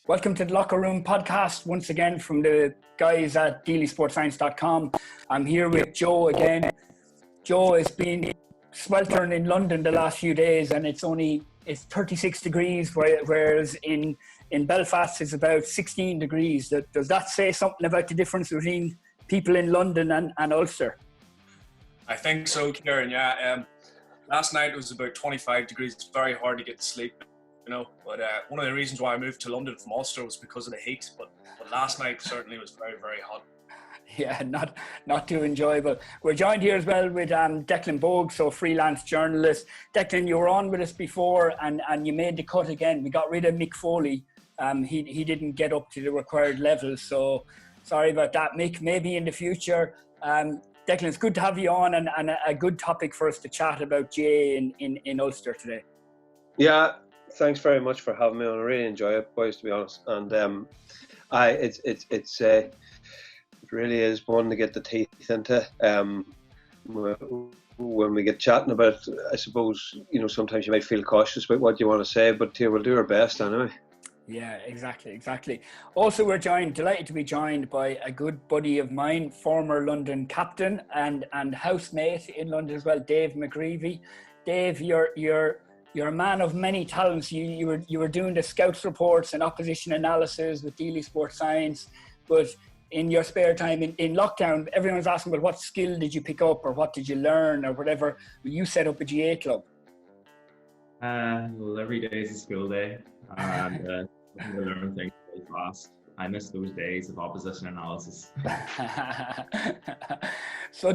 Welcome to the Locker Room podcast, once again from the guys at dailysportscience.com. I'm here with Joe again. Joe has been sweltering in London the last few days, and it's 36 degrees, whereas in Belfast it's about 16 degrees. Does that say something about the difference between people in London and Ulster? I think so, Kieran, yeah. Last night it was about 25 degrees. It's very hard to get to sleep, you know. But one of the reasons why I moved to London from Ulster was because of the heat. But last night certainly was very, very hot. Yeah, not too enjoyable. We're joined here as well with Declan Bogue, so freelance journalist. Declan, you were on with us before and you made the cut again. We got rid of Mick Foley. He didn't get up to the required level, so sorry about that, Mick. Maybe in the future. Declan, it's good to have you on and a good topic for us to chat about GAA in Ulster today. Yeah, thanks very much for having me on. I really enjoy it, boys, to be honest. And it really is one to get the teeth into. When we get chatting about, I suppose, you know, sometimes you might feel cautious about what you want to say, but we'll do our best anyway. Yeah, exactly. Also, we're delighted to be joined by a good buddy of mine, former London captain and housemate in London as well, Dave McGreevy. Dave, you're a man of many talents. You were doing the scouts reports and opposition analysis with Daily Sports Science, but in your spare time in lockdown, everyone's asking, well, what skill did you pick up or what did you learn or whatever? You set up a GAA club. Well, every day is a school day, and I learn things very fast. I miss those days of opposition analysis. So,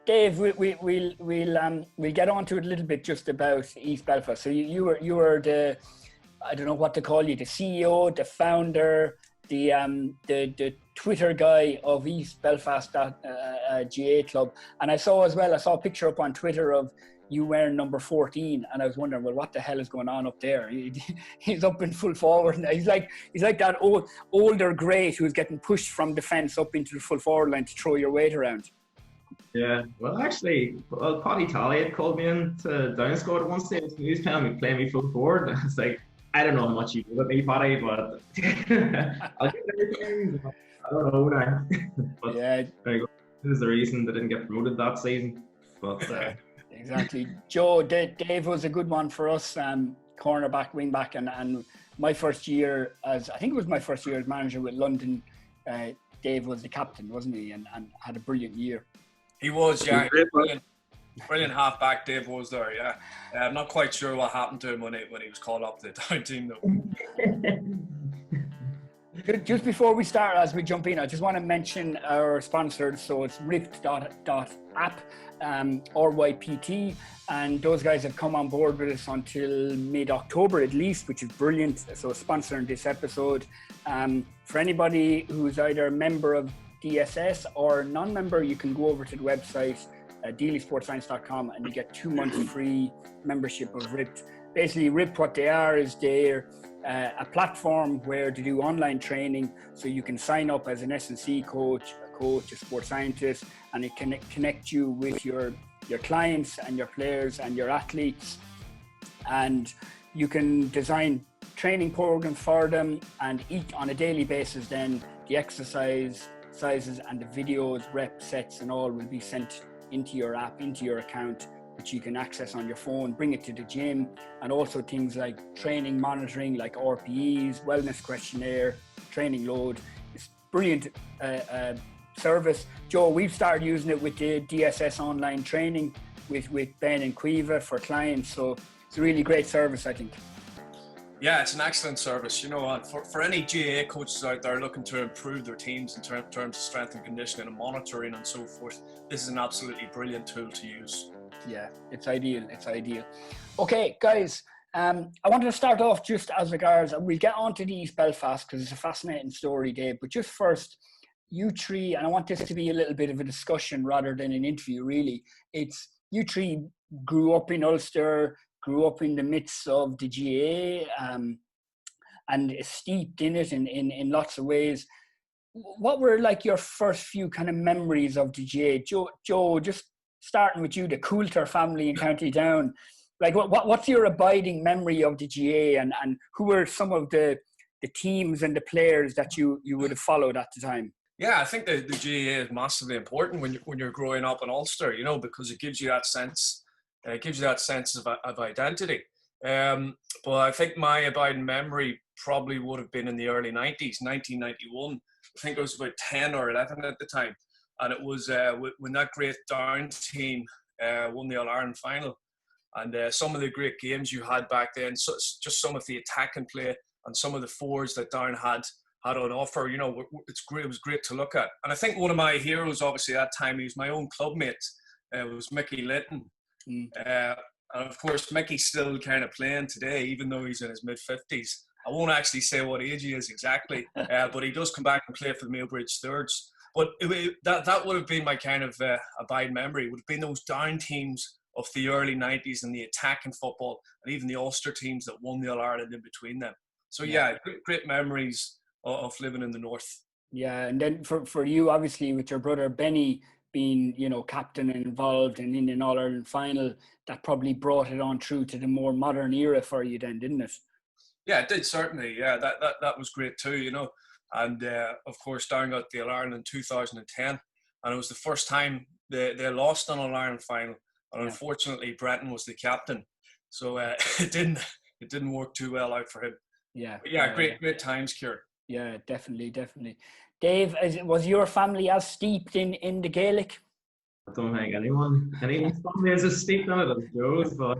Dave, we'll get on to it a little bit just about East Belfast. So you were the, I don't know what to call you, the CEO, the founder, the Twitter guy of East Belfast GAA club, and I saw a picture up on Twitter of you wearing number 14, and I was wondering, well, what the hell is going on up there? He's up in full forward now. He's like that older great who's getting pushed from defence up into the full forward line to throw your weight around. Yeah, well, actually, Paddy Talley had called me in to down squad at one stage. He was playing me full forward. It's like, I don't know how much you do with me, Paddy, but I'll get everything. I don't know now. But yeah, there you go. This is the reason they didn't get promoted that season. But exactly. Joe, Dave was a good one for us, cornerback, wingback, and my first year I think it was my first year as manager with London, Dave was the captain, wasn't he? And had a brilliant year. He was, yeah. Brilliant halfback Dave was there, yeah. I'm not quite sure what happened to him when he was called up to the down team though. Just before we start, as we jump in, I just want to mention our sponsors. So it's ript.app, RYPT, and those guys have come on board with us until mid-October at least, which is brilliant. So sponsoring this episode. For anybody who's either a member of DSS or non-member, you can go over to the website, dailysportscience.com, and you get 2 months free membership of Ript. Basically, Ript, what they are is they're a platform where they do online training, so you can sign up as an S&C coach, a sports scientist, and it can connect you with your clients and your players and your athletes, and you can design training programs for them, and each on a daily basis then the exercise sizes and the videos, rep sets and all will be sent into your app, into your account, which you can access on your phone, bring it to the gym, and also things like training monitoring, like RPEs, wellness questionnaire, training load. It's brilliant service. Joe, we've started using it with the DSS online training with Ben and Quiva for clients, so it's a really great service, I think. Yeah, it's an excellent service. You know, for any GAA coaches out there looking to improve their teams in terms of strength and conditioning and monitoring and so forth, this is an absolutely brilliant tool to use. Yeah, it's ideal. Okay, guys, I wanted to start off just as regards, and we'll get on to the East Belfast because it's a fascinating story, Dave, but just first, you three, and I want this to be a little bit of a discussion rather than an interview, really. It's you three grew up in Ulster, grew up in the midst of the GAA, and steeped in it in lots of ways. What were like your first few kind of memories of the GAA? Joe, just starting with you, the Coulter family in County Down. Like, what's your abiding memory of the GAA, and who were some of the teams and the players that you would have followed at the time? Yeah, I think the GAA is massively important when you're growing up in Ulster, because it gives you that sense. It gives you that sense of identity. But I think my abiding memory probably would have been in the early 90s, 1991. I think I was about 10 or 11 at the time. And it was when that great Down team won the All-Ireland final. And some of the great games you had back then, so just some of the attacking play and some of the forwards that Down had on offer, it's great. It was great to look at. And I think one of my heroes, obviously, at that time, he was my own clubmate, was Mickey Linton. And of course, Mickey's still kind of playing today, even though he's in his mid-50s. I won't actually say what age he is exactly, but he does come back and play for the Mailbridge Thirds. But that would have been my kind of abiding memory. It would have been those Down teams of the early 90s and the attacking football, and even the Ulster teams that won the All-Ireland in between them. So yeah, great memories of living in the north. Yeah, and then for you, obviously, with your brother Benny being, captain and involved in an All-Ireland final, that probably brought it on through to the more modern era for you then, didn't it? Yeah, it did, certainly. Yeah, that was great too, And of course, Down got the All-Ireland in 2010, and it was the first time they lost an All-Ireland final. And unfortunately, Brenton was the captain, so it didn't work too well out for him. Yeah, but yeah, great times, Kieran. Yeah, definitely. Dave, was your family as steeped in the Gaelic? I don't think anyone's family is as steeped in it as Joe's, but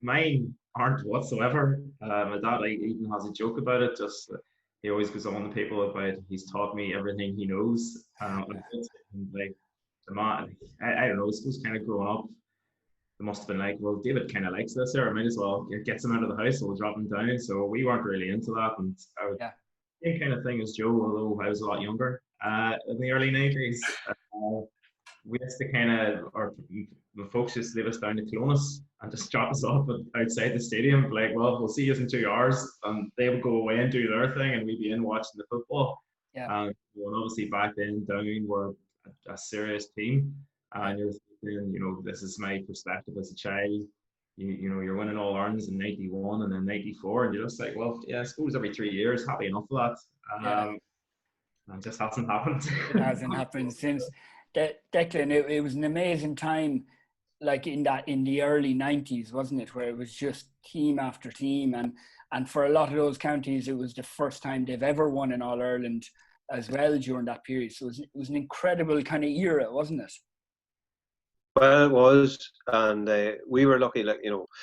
mine aren't whatsoever. My dad even has a joke about it. Just he always goes on to people about he's taught me everything he knows. Like the man, I don't know. I suppose kind of growing up, it must have been like, well, David kind of likes this, or I might as well get him out of the house, so we'll drop him down. So we weren't really into that, and same kind of thing as Joe, although I was a lot younger in the early 90s. We used to the folks used to leave us down to Clonus and just drop us off outside the stadium, like, well, we'll see you in 2 hours, and they would go away and do their thing, and we'd be in watching the football. And obviously back then, Down were a serious team, and you're thinking, this is my perspective as a child. You're winning all Irelands in 91 and then 94, and you're just like, well, yeah, I suppose every 3 years, happy enough for that. It just hasn't happened. It hasn't happened since. Declan, it was an amazing time, like in the early 90s, wasn't it, where it was just team after team, and for a lot of those counties, it was the first time they've ever won an All-Ireland as well during that period. So it was an incredible kind of era, wasn't it? Well, it was, and we were lucky,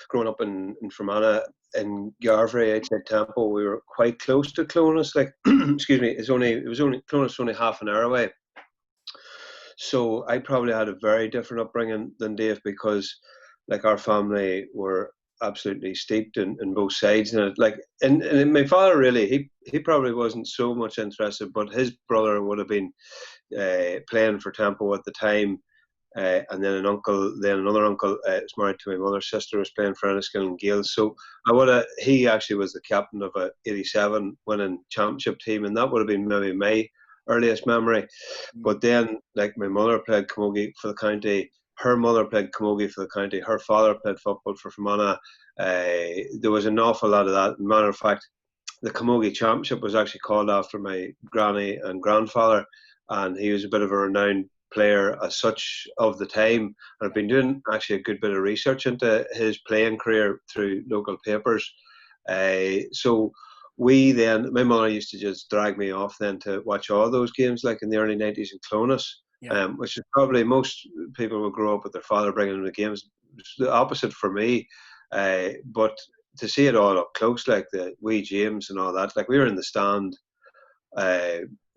growing up in Fermanagh, in Garvery, outside Temple, we were quite close to Clonus. Excuse me, Clonus was only half an hour away. So I probably had a very different upbringing than Dave, because, our family were absolutely steeped in both sides, and and my father really, he probably wasn't so much interested, but his brother would have been playing for Temple at the time. And then another uncle was married to my mother's sister, was playing for Enniskillen and Gales. So he actually was the captain of a '87 winning championship team, and that would have been maybe my earliest memory. But then, my mother played camogie for the county, her mother played camogie for the county, her father played football for Fermanagh. There was an awful lot of that. Matter of fact, the camogie championship was actually called after my granny and grandfather, and he was a bit of a renowned player as such of the time. And I've been doing actually a good bit of research into his playing career through local papers. So my mother used to just drag me off then to watch all those games, like in the early 90s in Clonus, which is probably most people will grow up with their father bringing them to games. It's the opposite for me. But to see it all up close, like the wee James and all that, we were in the stand,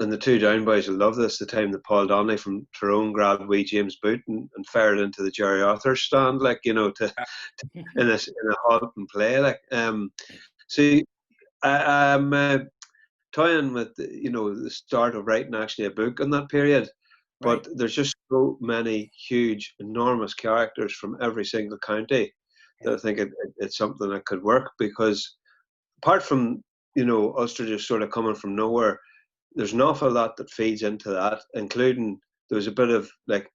and the two Down boys will love this, the time that Paul Donnelly from Tyrone grabbed wee James boot and fired into the Jerry Arthur stand, to in a hot and play, So I'm toying with the start of writing actually a book on that period, but there's just so many huge, enormous characters from every single county that I think it's something that could work, because apart from Ulster just sort of coming from nowhere, there's an awful lot that feeds into that, including there was a bit of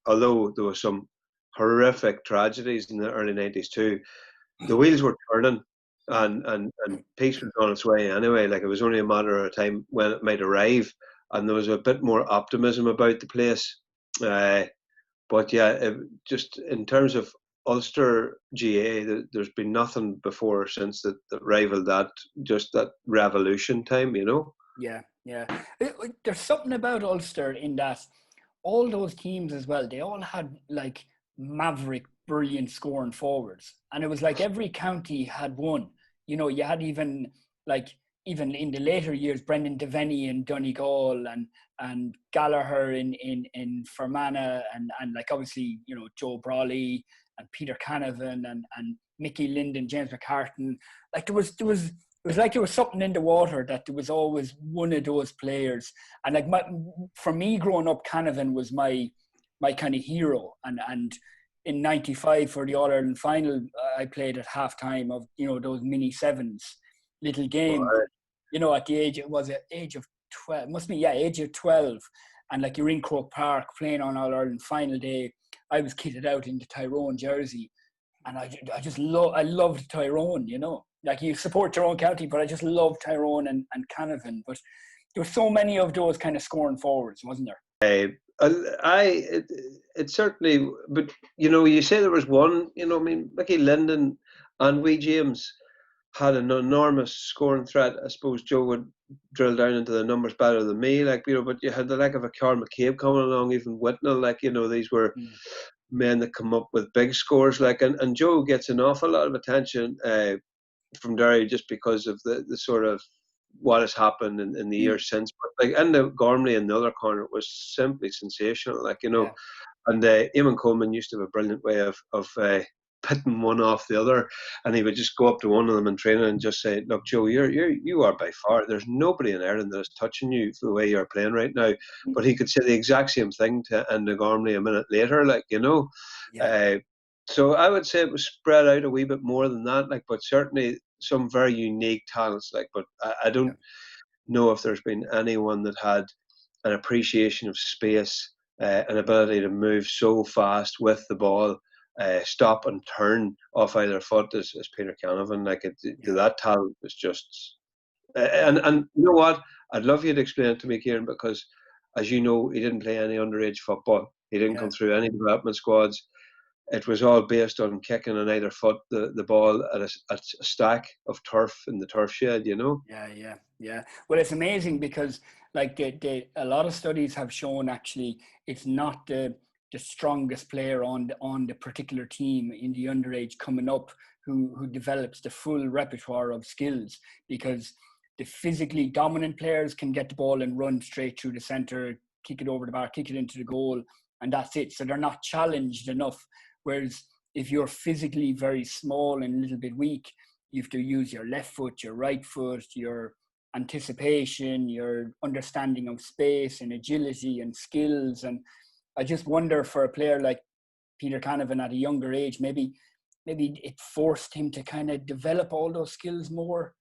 although there was some horrific tragedies in the early 90s too, the wheels were turning. and peace was on its way anyway. Like, it was only a matter of time when it might arrive, and there was a bit more optimism about the place. But yeah, just in terms of Ulster GAA, there's been nothing before since that rivaled that, just that revolution time, you know. Yeah. There's something about Ulster in that all those teams as well, they all had like maverick, brilliant scoring forwards. And it was like every county had one. You know, you had even in the later years, Brendan Devaney in Donegal and Gallagher in Fermanagh and like obviously, you know, Joe Brawley and Peter Canavan and Mickey Linden, James McCartan. Like it was like there was something in the water that there was always one of those players. And like for me growing up, Canavan was my kind of hero. And in '95 for the All-Ireland final, I played at halftime of, you know, those mini sevens, little game. You know, at the age of 12, must be, age of 12. And like you're in Croke Park playing on All-Ireland final day. I was kitted out in the Tyrone jersey. And I loved Tyrone, you know. Like, you support Tyrone County, but I just loved Tyrone and Canavan. But there were so many of those kind of scoring forwards, wasn't there? It certainly, but you know, you say there was one, you know, I mean, Mickey Linden and wee James had an enormous scoring threat. I suppose Joe would drill down into the numbers better than me, like, you know, but you had the like of a Carl McCabe coming along, even Whitnell, like, you know, these were men that come up with big scores, like, and Joe gets an awful lot of attention from Derry just because of the sort of what has happened in the years since. But like, and the Gormley in the other corner was simply sensational, like, you know. And Eamon Coleman used to have a brilliant way of pitting one off the other, and he would just go up to one of them in training and just say, "Look, Joe, you are by far, there's nobody in Ireland that is touching you the way you're playing right now." But he could say the exact same thing to Enda Gormley a minute later, like, you know. So I would say it was spread out a wee bit more than that, like, but certainly some very unique talents, like, but I don't know if there's been anyone that had an appreciation of space, an ability to move so fast with the ball, stop and turn off either foot as Peter Canavan. Like, that talent was just, and you know what? I'd love you to explain it to me, Kieran, because as you know, he didn't play any underage football. He didn't come through any development squads. It was all based on kicking on either foot the ball at a stack of turf in the turf shed, you know? Yeah. Well, it's amazing because like a lot of studies have shown actually it's not the strongest player on the particular team in the underage coming up who develops the full repertoire of skills, because the physically dominant players can get the ball and run straight through the centre, kick it over the bar, kick it into the goal, and that's it. So they're not challenged enough. Whereas if you're physically very small and a little bit weak, you have to use your left foot, your right foot, your anticipation, your understanding of space and agility and skills. And I just wonder, for a player like Peter Canavan at a younger age, maybe it forced him to kind of develop all those skills more,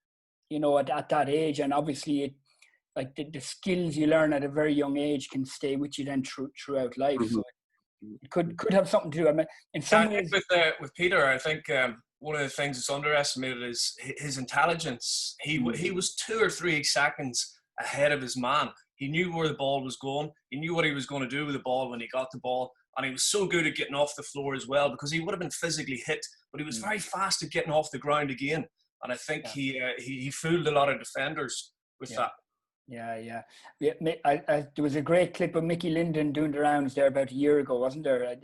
you know, at that age. And obviously it, like the skills you learn at a very young age can stay with you then throughout life. Mm-hmm. So it could have something to do. I mean, in some ways, with Peter, I think one of the things that's underestimated is his intelligence. He was 2 or 3 seconds ahead of his man. He knew where the ball was going. He knew what he was going to do with the ball when he got the ball, and he was so good at getting off the floor as well, because he would have been physically hit, but he was very fast at getting off the ground again. And I think he fooled a lot of defenders with that. Yeah. There was a great clip of Mickey Linden doing the rounds there about a year ago, wasn't there?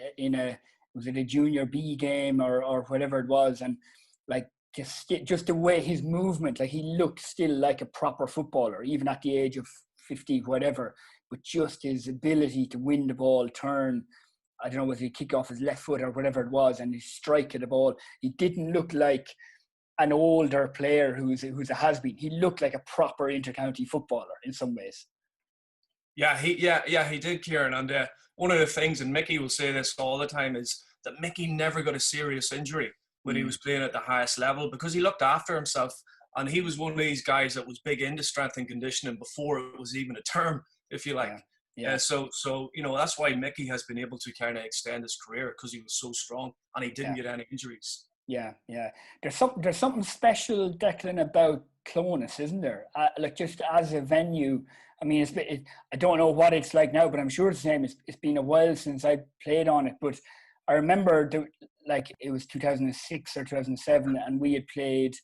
Was it a junior B game or whatever it was? And like just the way his movement, like he looked still like a proper footballer, even at the age of 50, whatever. But just his ability to win the ball, turn, I don't know, was he kick off his left foot or whatever it was, and he strike at the ball. He didn't look like an older player who's a has-been. He looked like a proper intercounty footballer in some ways. Yeah, he did, Kieran. And one of the things, and Mickey will say this all the time, is that Mickey never got a serious injury when he was playing at the highest level, because he looked after himself. And he was one of these guys that was big into strength and conditioning before it was even a term, if you like. So you know, that's why Mickey has been able to kind of extend his career, because he was so strong and he didn't get any injuries. Yeah, yeah. There's something special, Declan, about Clonus, isn't there? Like just as a venue. I mean, I don't know what it's like now, but I'm sure it's the same. It's been a while since I played on it, but I remember like it was 2006 or 2007, and we played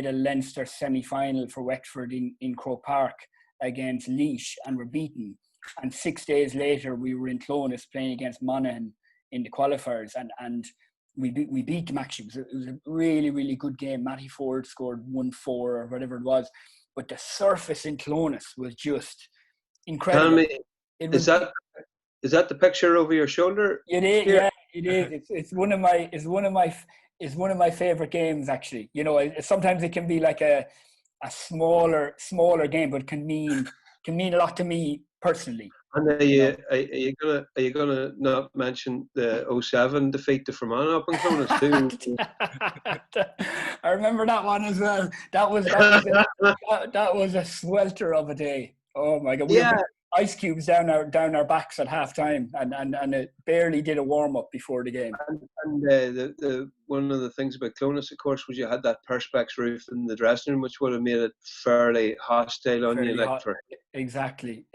a Leinster semi-final for Wexford in Croke Park against Laois, and were beaten. And 6 days later, we were in Clonus playing against Monaghan in the qualifiers, and we beat them actually. It was a really, really good game. Matty Ford scored 1-4 or whatever it was. But the surface in Clonus was just incredible. Tell me, is that the picture over your shoulder? It is, yeah, it is. It's one of my favorite games, actually. You know, sometimes it can be like a smaller game, but can mean a lot to me personally. And are you gonna not mention the 07 defeat to Fermanagh up in Clonus too? I remember that one as well. That was a swelter of a day. Oh my God! We had ice cubes down our backs at half time, and it barely did a warm up before the game. And the one of the things about Clonus, of course, was you had that perspex roof in the dressing room, which would have made it fairly hostile on you. Exactly,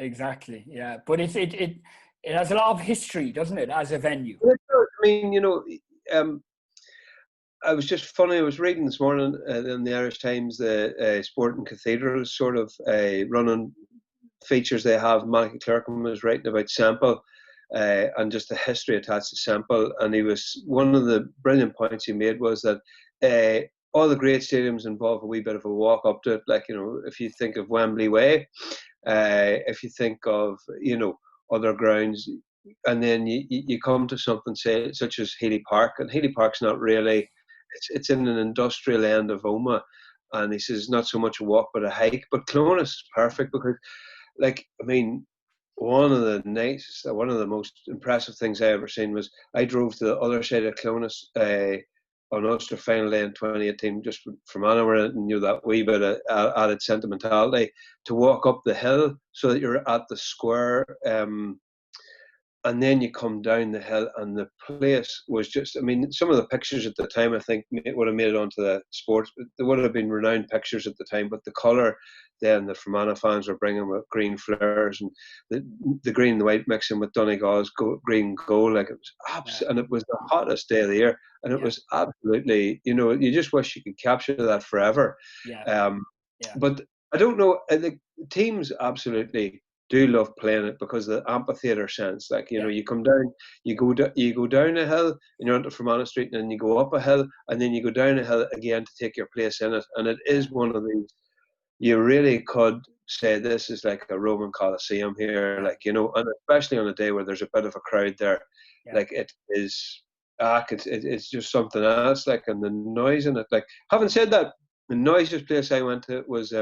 yeah. But it has a lot of history, doesn't it, as a venue? I mean, you know, I was just funny. I was reading this morning in the Irish Times the Sporting Cathedrals sort of running features they have. Malachy Clerkham was writing about Semple and just the history attached to Semple, and one of the brilliant points he made was that all the great stadiums involve a wee bit of a walk up to it. Like, you know, if you think of Wembley Way, if you think of, you know, other grounds, and then you come to something such as Healy Park, and Healy Park's not really. It's in an industrial end of Omagh, and he says not so much a walk but a hike. But Clonus is perfect because, like, I mean, one of the most impressive things I ever seen was I drove to the other side of Clonus on Ulster final day in 2018, just from anywhere, and you know, that wee bit of added sentimentality to walk up the hill so that you're at the square. And then you come down the hill, and the place was just, I mean, some of the pictures at the time, I think, would have made it onto the sports. There would have been renowned pictures at the time, but the colour then the Fermanagh fans were bringing with green flares and the green and the white mixing with Donegal's green gold. Like, it was and it was the hottest day of the year. And it was absolutely, you know, you just wish you could capture that forever. But I don't know, the teams absolutely do love playing it because of the amphitheatre sense. Like, you know, you come down, you go down a hill, and you're onto Fermanagh Street, and then you go up a hill, and then you go down a hill again to take your place in it. And it is one of these, you really could say this is like a Roman Colosseum here, like, you know, and especially on a day where there's a bit of a crowd there, like it is, it's just something else. Like, and the noise in it. Like, having said that, the noisiest place I went to was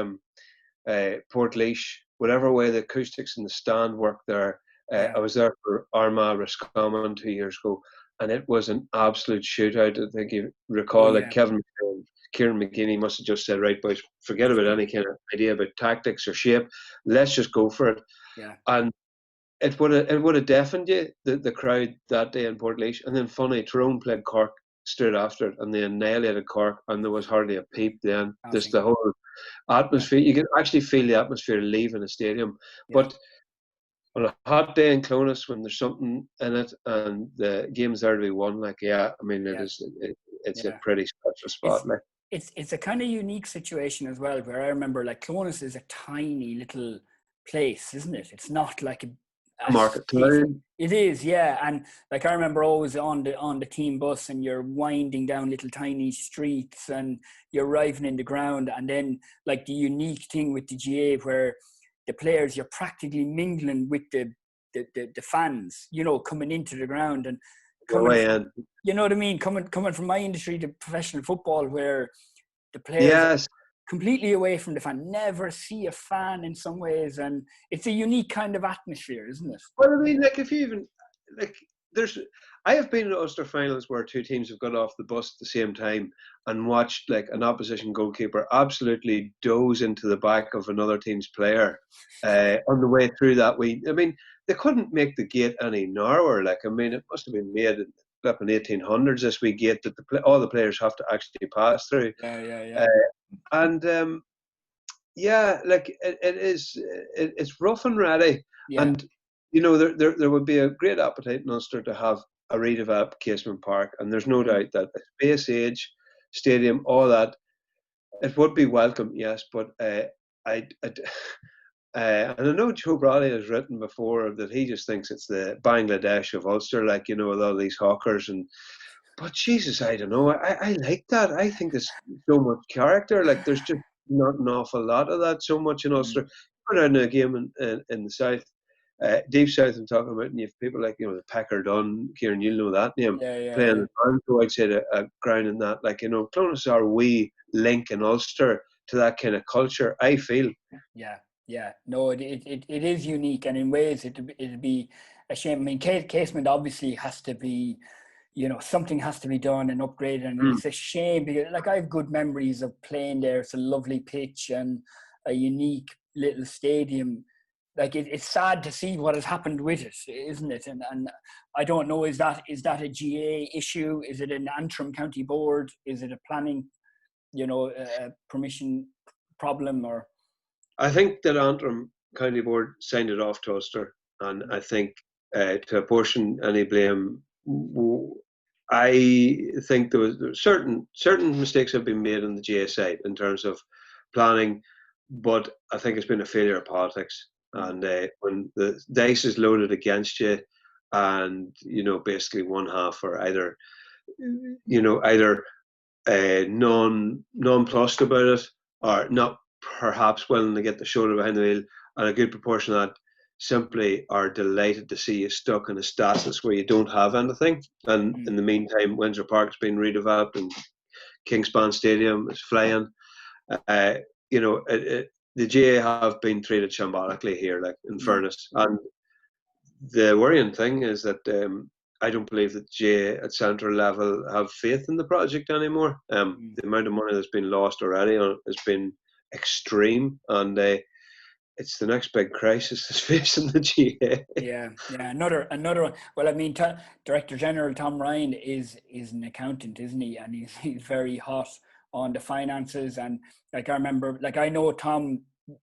Portlaoise. Whatever way the acoustics in the stand worked there, I was there for Armagh Roscommon 2 years ago, and it was an absolute shootout. I think you recall that Kieran McGinney must have just said, right, boys, forget about any kind of idea about tactics or shape. Let's just go for it. And it would have deafened you, the crowd that day in Portlaoise. And then funny, Tyrone played Cork straight after it, and they annihilated Cork, and there was hardly a peep then. Just the whole atmosphere, you can actually feel the atmosphere leaving a stadium. But on a hot day in Clonus, when there's something in it and the game's there to be won, like, I mean, it's a pretty special spot. It's a kind of unique situation as well, where I remember, like, Clonus is a tiny little place, isn't it? It's not like a market town. It is, and like, I remember always on the team bus, and you're winding down little tiny streets, and you're arriving in the ground, and then, like, the unique thing with the GAA, where the players, you're practically mingling with the fans, you know, coming into the ground and coming you know what I mean, coming from my industry to professional football, where the players completely away from the fan, never see a fan in some ways, and it's a unique kind of atmosphere, isn't it? Well, I mean, like, if you even, like, I have been in Ulster finals where two teams have got off the bus at the same time and watched, like, an opposition goalkeeper absolutely doze into the back of another team's player on the way through that. I mean, they couldn't make the gate any narrower. Like, I mean, it must have been made flipping 1800s this wee gate that all the players have to actually pass through. Yeah. And like it's rough and ready. Yeah. And there would be a great appetite in Ulster to have a redeveloped Casement Park, and there's no doubt that a space age stadium, all that, it would be welcome, yes. But and I know Joe Bradley has written before that he just thinks it's the Bangladesh of Ulster, like, with all these hawkers. But Jesus, I don't know. I like that. I think there's so much character. Like, there's just not an awful lot of that so much in Ulster. Put out a game in the south, deep south, I'm talking about, and you have people like, the Pecker Dunn, Kieran, you'll know that name, playing the Banco outside a ground in that. Like, Clonus are a wee link in Ulster to that kind of culture, I feel. Yeah. No, it is unique, and in ways it'd be a shame. I mean, Casement obviously has to be, something has to be done and upgraded, and it's a shame because, like, I have good memories of playing there. It's a lovely pitch and a unique little stadium. Like, it's sad to see what has happened with it, isn't it? And I don't know, is that a GA issue? Is it an Antrim County Board? Is it a planning, permission problem? Or I think that Antrim County Board signed it off to Ulster, and I think to apportion any blame, I think there was certain mistakes have been made on the GA side in terms of planning, but I think it's been a failure of politics. And when the dice is loaded against you, and basically one half are either nonplussed about it, or not perhaps willing to get the shoulder behind the wheel, and a good proportion of that simply are delighted to see you stuck in a stasis where you don't have anything. And in the meantime, Windsor Park's been redeveloped and Kingspan Stadium is flying. The GA have been treated shambolically here, like, in fairness. And the worrying thing is that I don't believe that GA at central level have faith in the project anymore. The amount of money that's been lost already has been extreme, and it's the next big crisis that's facing the GA. Yeah. Another one. Well, I mean, Director General Tom Ryan is an accountant, isn't he? And he's very hot on the finances. And like, I remember, like, I know Tom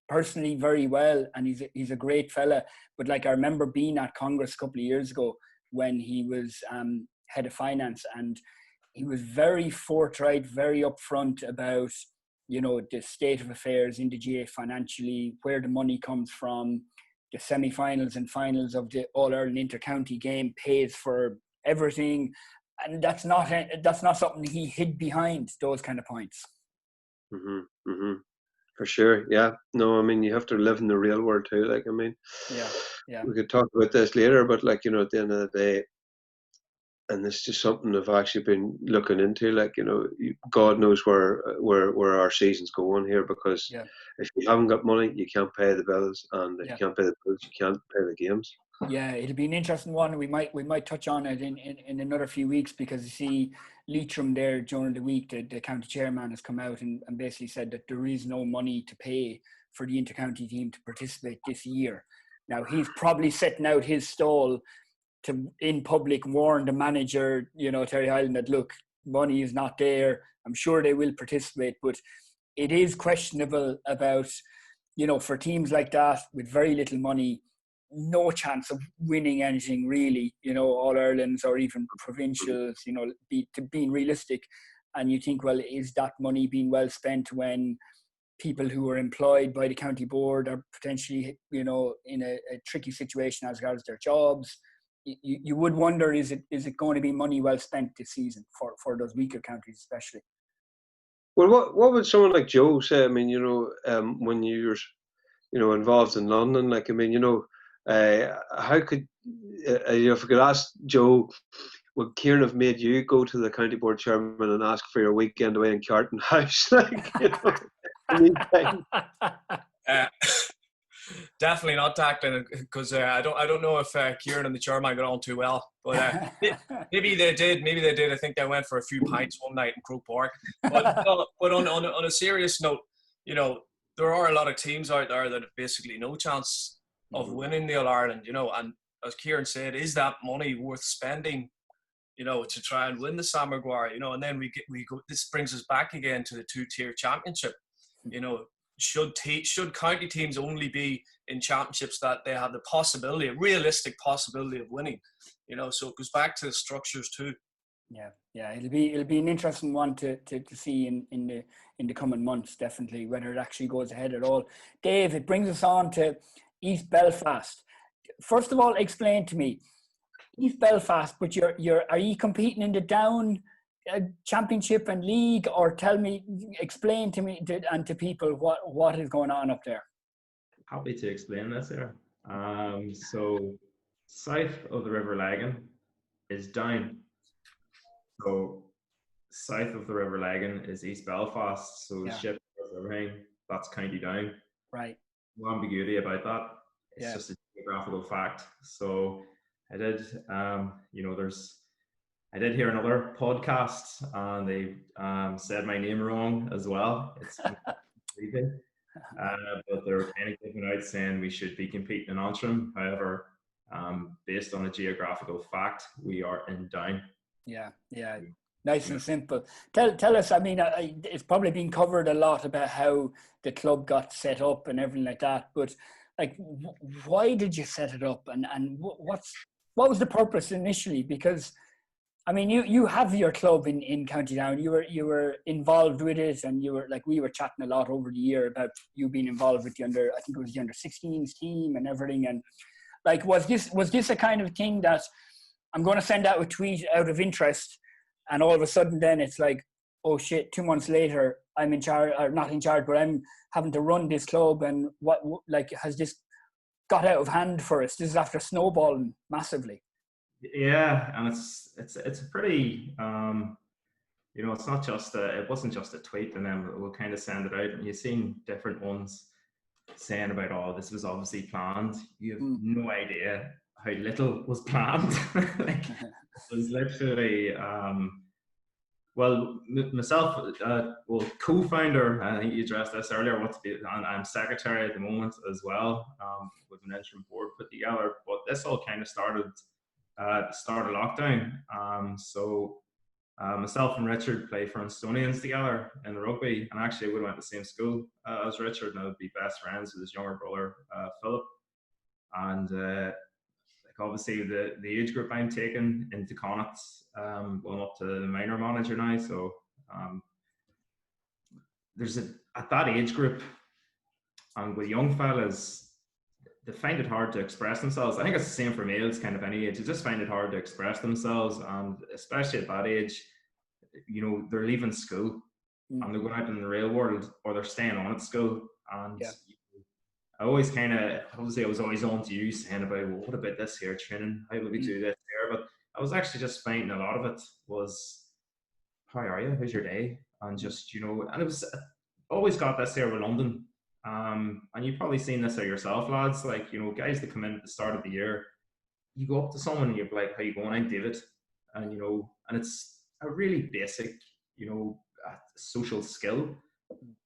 personally very well, and he's a great fella. But like, I remember being at Congress a couple of years ago when he was head of finance, and he was very forthright, very upfront about the state of affairs in the GA financially, where the money comes from. The semi-finals and finals of the All-Ireland Inter-County game pays for everything, and that's not something he hid behind, those kind of points. For sure, yeah. No, I mean, you have to live in the real world too. Like, I mean, yeah. We could talk about this later, but like, at the end of the day, and it's just something I've actually been looking into. Like, God knows where our season's going here, because if you haven't got money, you can't pay the bills, and if you can't pay the bills, you can't pay the games. Yeah, it'll be an interesting one. We might touch on it in another few weeks, because you see, Leitrim there during the week, the county chairman has come out and basically said that there is no money to pay for the inter-county team to participate this year. Now, he's probably setting out his stall to, in public, warn the manager, Terry Hyland, that look, money is not there. I'm sure they will participate, but it is questionable about, for teams like that with very little money, no chance of winning anything really, All Irelands or even provincials, being realistic. And you think, well, is that money being well spent when people who are employed by the county board are potentially, in a tricky situation as regards their jobs? You would wonder, is it going to be money well spent this season for those weaker counties especially? Well, what would someone like Joe say? I mean, when you're, involved in London, like, I mean, how could, if we could ask Joe, would Kieran have made you go to the county board chairman and ask for your weekend away in Carton House? Like, anytime? Definitely not, Declan, because I don't know if Kieran and the chairman got on too well, but maybe they did. I think they went for a few pints one night in Croke Park. But on a serious note, there are a lot of teams out there that have basically no chance of winning the All Ireland. And as Kieran said, is that money worth spending? you know, to try and win the Sam Maguire, you know, and then we go. This brings us back again to the 2-tier championship. You know, should county teams only be in championships that they have the possibility, a realistic possibility of winning? You know, so it goes back to the structures too. Yeah, it'll be an interesting one to see in the coming months, definitely, whether it actually goes ahead at all. Dave, it brings us on to East Belfast. First of all, explain to me East Belfast, but are you competing in the Down Championship and League, or explain to me and to people what is going on up there? Happy to explain this here. So south of the River Lagan is Down. So south of the River Lagan is East Belfast. So ship everything, that's County Down. Right. No ambiguity about that. It's just a geographical fact. So I did, I did hear another podcast and they said my name wrong as well. It's creepy. But they were kind of giving out saying we should be competing in Antrim. However, based on a geographical fact, we are in Down. Yeah. Nice and simple. Tell us, I mean, it's probably been covered a lot about how the club got set up and everything like that, but like, why did you set it up, and what was the purpose initially? Because I mean, you have your club in County Down. You were involved with it, and you were like, we were chatting a lot over the year about you being involved with the I think it was the under 16s team and everything. And like, was this a kind of thing that I'm going to send out a tweet out of interest, and all of a sudden then it's like, oh shit, 2 months later I'm in charge, or not in charge, but I'm having to run this club, and what, like, has this got out of hand for us? This is after snowballing massively. Yeah, and it's a pretty you know, it's not just it wasn't just a tweet, and then we'll kind of send it out, and you've seen different ones saying about, oh, this was obviously planned. You have no idea how little was planned. Like, it was literally myself, co-founder, I think you addressed this earlier, and I'm secretary at the moment as well, with an interim board put together. But this all kind of started at the start of lockdown. Myself and Richard play for Estonians together in the rugby, and actually we went to the same school as Richard, and I would be best friends with his younger brother, Philip. And obviously the age group I'm taking into Connacht, going up to the minor manager now. So there's at that age group, and with young fellas, they find it hard to express themselves. I think it's the same for males, kind of any age. They just find it hard to express themselves, and especially at that age, you know, they're leaving school and they're going out in the real world, or they're staying on at school. And I always kind of, obviously I was always on to you saying about, well, what about this here training? How will we do this here? But I was actually just finding a lot of it was, how are you? How's your day? And just, you know, and it was, always got this here with London. And you've probably seen this yourself, lads, like, you know, guys that come in at the start of the year, you go up to someone and you're like, how you going? I'm David. And, you know, and it's a really basic, you know, social skill.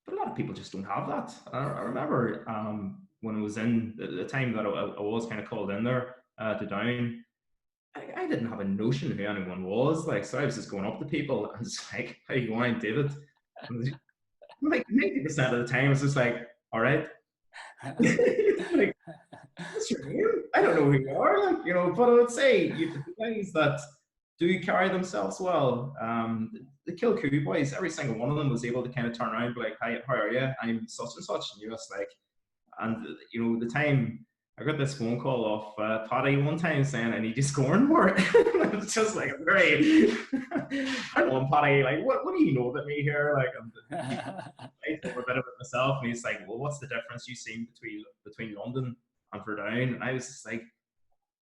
But a lot of people just don't have that. I remember when I was in the time that I was kind of called in there to Down, I didn't have a notion who anyone was. Like, so I was just going up to people and it's like, how you going? I'm David. And like 90% of the time, it's just like, all right. Like, what's your name? I don't know who you are. Like, you know, but I would say the guys that do carry themselves well, the Kilcoo boys, every single one of them was able to kind of turn around and be like, hi, how are you? I'm such and such. And you're just like, and you know, the time I got this phone call off Paddy one time saying I need you scoring more. It's just like, great. I don't want Paddy, like, what do you know about me here? Like, I thought a bit about myself, and he's like, well, what's the difference you seen between London and for Down? And I was just like,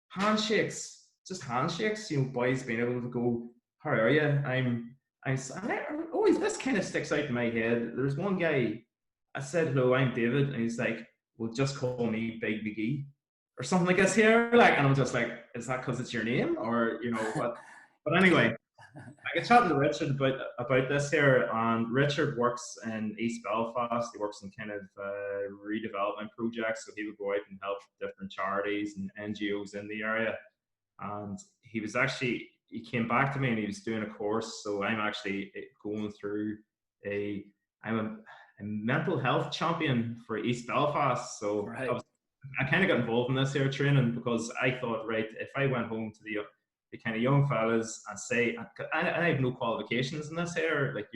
handshakes, just handshakes, you know, boys being able to go, how are you? I'm always, this kind of sticks out in my head. There's one guy, I said, hello, I'm David, and he's like, well, just call me Big McGee or something like this here. Like, and I'm just like, is that because it's your name, or, you know, what? But anyway, I got chatting to Richard about this here, and Richard works in East Belfast. He works in kind of redevelopment projects, so he would go out and help different charities and NGOs in the area. And he was actually, he came back to me and he was doing a course. So I'm actually going through I'm a mental health champion for East Belfast. So Right. I kind of got involved in this here training because I thought, right, if I went home to the kind of young fellas and say, I have no qualifications in this here, like,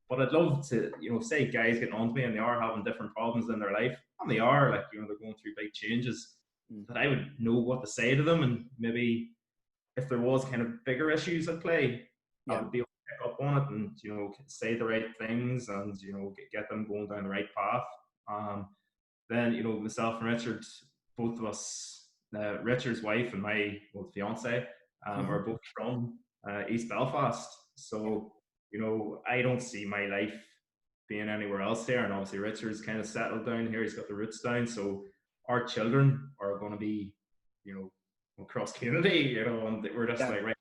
but I'd love to, say guys getting on to me and they are having different problems in their life, and they are, like, they're going through big changes, that I would know what to say to them, and maybe if there was kind of bigger issues at play, I would be able to pick up on it and, say the right things and, get them going down the right path. Then, myself and Richard, both of us, Richard's wife and my fiance, are both from East Belfast. So, I don't see my life being anywhere else here. And obviously Richard's kind of settled down here. He's got the roots down. So our children are going to be, across community, and we're just like, right,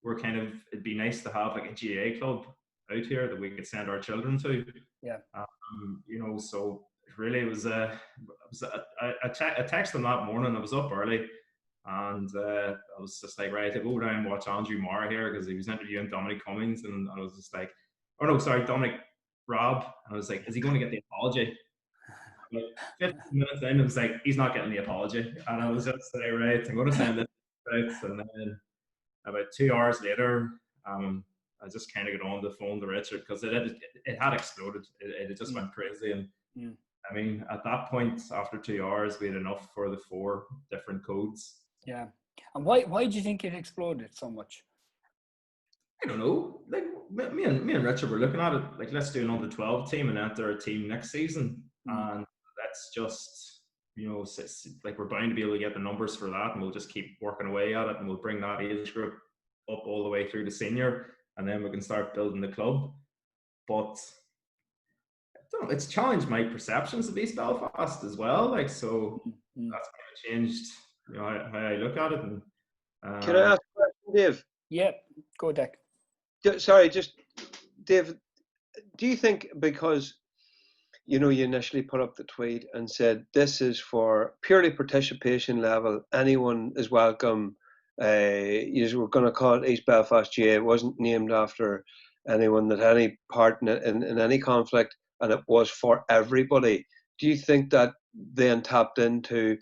we're kind of, it'd be nice to have like a GAA club out here that we could send our children to. Yeah. So really it was a text them that morning. I was up early and I was just like, right, I go down and watch Andrew Marr here because he was interviewing Dominic Cummings, and I was just like, oh no, sorry, Dominic Robb. And I was like, is he going to get the apology? Like 15 minutes in, it was like, he's not getting the apology. And I was just like, right, I'm going to send it out. And then about 2 hours later, I just kind of got on the phone to Richard because it had exploded. It had just went crazy. And I mean, at that point, after 2 hours, we had enough for the 4 different codes. Yeah. And why do you think it exploded so much? I don't know. Like me and Richard were looking at it like, let's do an under 12 team and enter a team next season. And that's just, like we're bound to be able to get the numbers for that, and we'll just keep working away at it, and we'll bring that age group up all the way through to senior, and then we can start building the club. But I don't know, it's challenged my perceptions of East Belfast as well. Like, so that's kind of changed, how I look at it. And can I ask a question, Dave? Yeah, go Dick. Sorry, just Dave. Do you think because you initially put up the tweet and said this is for purely participation level, anyone is welcome? You were going to call it East Belfast GAA. It wasn't named after anyone that had any part in any conflict, and it was for everybody. Do you think that then tapped into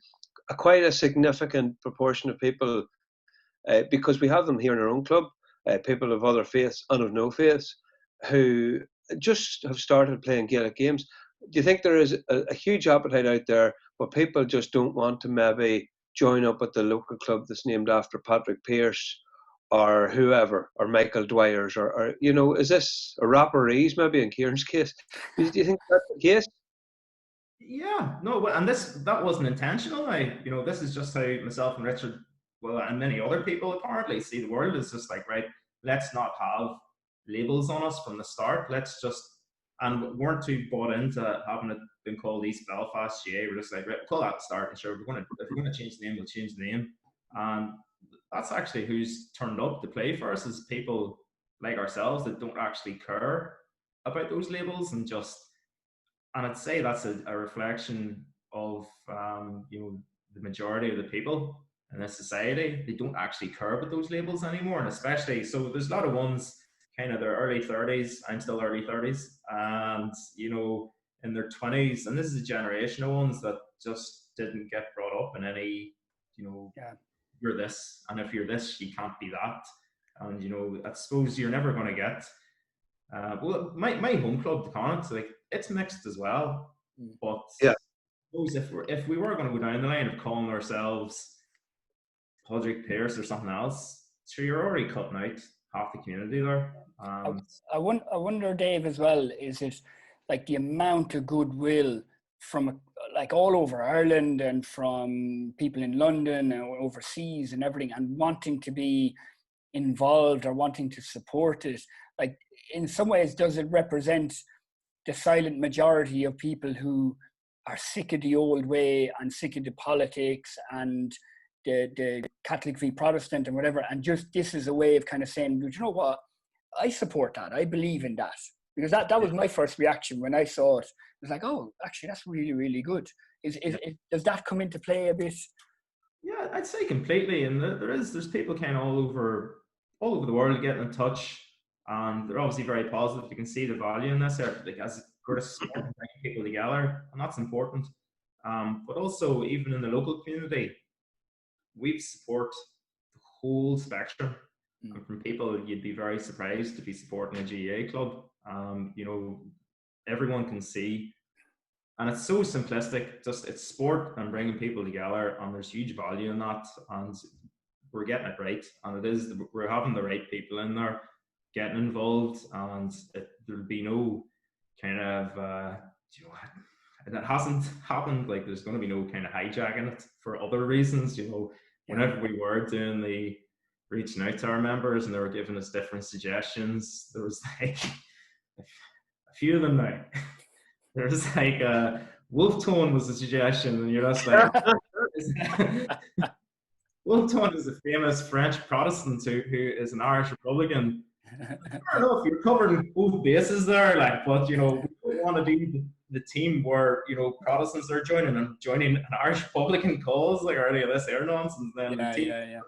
quite a significant proportion of people, because we have them here in our own club, people of other faiths and of no faiths, who just have started playing Gaelic games? Do you think there is a huge appetite out there, but people just don't want to maybe join up with the local club that's named after Patrick Pearse or whoever, or Michael Dwyer's, or is this a rapparees maybe in Kieran's case? Do you think that's the case? Yeah, no, and that wasn't intentional. This is just how myself and Richard, and many other people apparently see the world. Is just like, right, let's not have labels on us from the start. And we weren't too bought into having it been called East Belfast GAA. We're just like, right, we'll call that the start, and sure, if we're going to change the name, we'll change the name. And that's actually who's turned up to play for us, is people like ourselves that don't actually care about those labels, and I'd say that's a reflection of the majority of the people in this society. They don't actually care about those labels anymore, and especially, so there's a lot of ones kind of their early 30s. I'm still early 30s, and in their 20s, and this is a generation of ones that just didn't get brought up in any, you're this, and if you're this, you can't be that, and I suppose you're never going to get. My home club, the Connaughts, like, it's mixed as well, but yeah, I suppose if we were going to go down the line of calling ourselves Patrick Pearse or something else, sure, you're already cutting out half the community there. I wonder, Dave, as well, is it like the amount of goodwill from like all over Ireland and from people in London and overseas and everything, and wanting to be involved or wanting to support it? Like, in some ways, does it represent the silent majority of people who are sick of the old way and sick of the politics and the Catholic v Protestant and whatever, and just this is a way of kind of saying, you know what, I support that, I believe in that? Because that was my first reaction when I saw it. It was like, oh, actually, that's really, really good. Does that come into play a bit? Yeah, I'd say completely. And there's people kind of all all over the world getting in touch, and they're obviously very positive. You can see the value in this, like as great sport, bringing people together, and that's important. But also, even in the local community, we support the whole spectrum. And from people, you'd be very surprised to be supporting a GAA club. You know, everyone can see, and it's so simplistic. Just it's sport and bringing people together, and there's huge value in that. And we're getting it right, and we're having the right people in there getting involved, and there'll be no kind of you know, that hasn't happened. Like there's going to be no kind of hijacking it for other reasons. You know, whenever we were doing the reaching out to our members and they were giving us different suggestions, there was like a few of them now. There was like wolf tone was a suggestion, and you're just like wolf tone is a famous French Protestant who is an Irish Republican. I don't know if you're covering both bases there, like, but you know, we don't want to do the team where, you know, Protestants are joining an Irish Republican cause, like earlier this air nonsense. Then the team,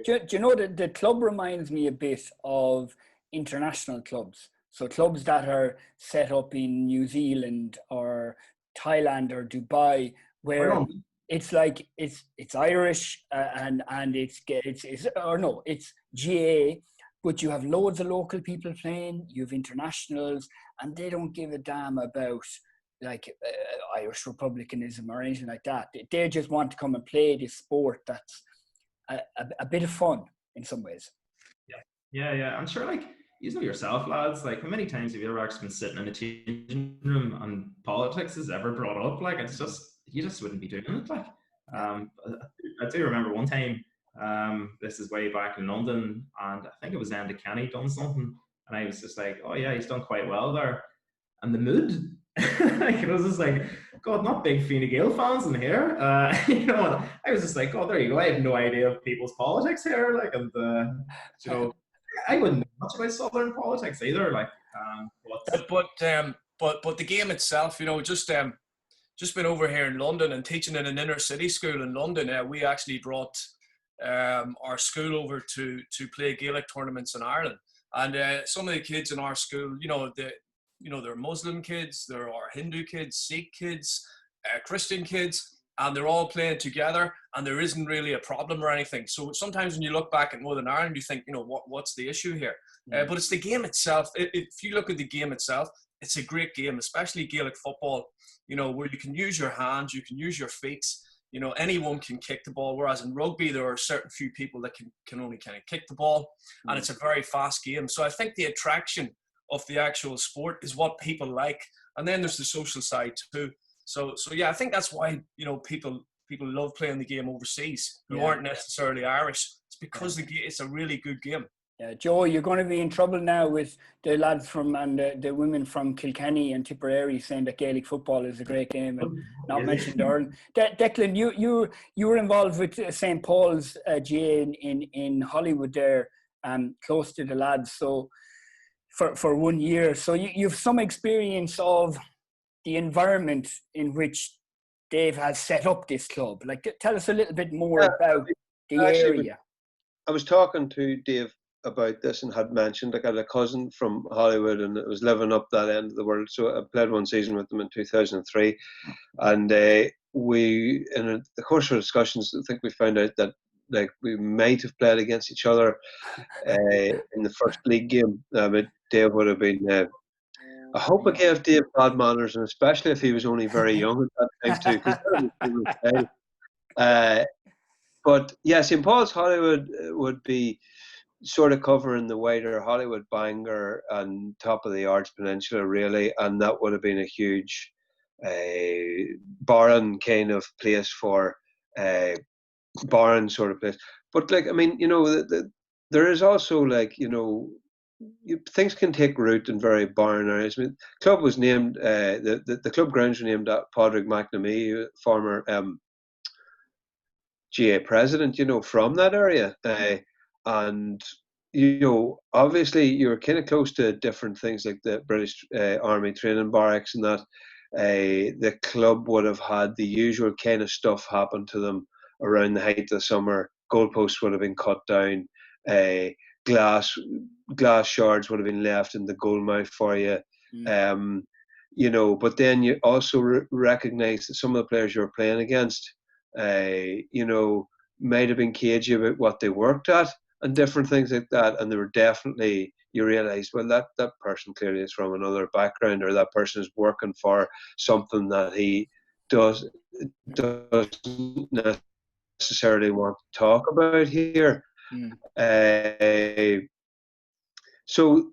do you know that the club reminds me a bit of international clubs? So clubs that are set up in New Zealand or Thailand or Dubai, where it's like it's Irish and it's GAA. But you have loads of local people playing, you have internationals, and they don't give a damn about like Irish republicanism or anything like that. They just want to come and play this sport that's a bit of fun in some ways. Yeah. I'm sure, like, you know yourself, lads, like, how many times have you ever actually been sitting in a changing room and politics is ever brought up? Like, it's just, you just wouldn't be doing it. Like, I do remember one time, this is way back in London, and I think it was Andy Kenny done something, and I was just like, oh yeah, he's done quite well there. And the mood, like, it was just like, God, not big Fine Gael fans in here. You know, I was just like, oh, there you go. I have no idea of people's politics here, like, and you know, I wouldn't know much about Southern politics either, like. But the game itself, you know, just been over here in London and teaching in an inner city school in London. We actually brought our school over to play Gaelic tournaments in Ireland, and some of the kids in our school, they're Muslim kids, there are Hindu kids, Sikh kids, Christian kids, and they're all playing together, and there isn't really a problem or anything. So sometimes when you look back at Northern Ireland, you think, you know, what's the issue here? But it's the game itself. If you look at the game itself, it's a great game, especially Gaelic football, you know, where you can use your hands, you can use your feet. You know, anyone can kick the ball, whereas in rugby, there are certain few people that can only kind of kick the ball, and it's a very fast game. So I think the attraction of the actual sport is what people like. And then there's the social side too. So yeah, I think that's why, you know, people love playing the game overseas who aren't necessarily Irish. It's because it's a really good game. Yeah, Joe, you're going to be in trouble now with the lads and the women from Kilkenny and Tipperary saying that Gaelic football is a great game and not mentioned Ireland. Declan, you were involved with St. Paul's GAA in Hollywood there, close to the lads. So for 1 year, so you've some experience of the environment in which Dave has set up this club. Like, tell us a little bit more about the area. I was talking to Dave about this and had mentioned, like, I had a cousin from Hollywood and it was living up that end of the world. So I played one season with them in 2003, and we, in the course of discussions, I think we found out that, like, we might have played against each other in the first league game. But Dave would have been. I hope I gave Dave bad manners, and especially if he was only very young at that time too. Because but yeah, St. Paul's Hollywood would be sort of covering the wider Hollywood, Bangor and top of the Arts Peninsula, really, and that would have been a huge barren kind of place for barren sort of place. But, like, I mean, you know, there is also, like, you know, things can take root in very barren areas. I mean, the club was named, the club grounds were named after Padraig McNamee, former GAA president, you know, from that area. And, you know, obviously you're kind of close to different things like the British Army training barracks and that. The club would have had the usual kind of stuff happen to them around the height of the summer. Goalposts would have been cut down. glass shards would have been left in the goal mouth for you. But then you also recognise that some of the players you were playing against, might have been cagey about what they worked at and different things like that. And they were definitely, you realise, well, that person clearly is from another background, or that person is working for something that he doesn't necessarily want to talk about here. So,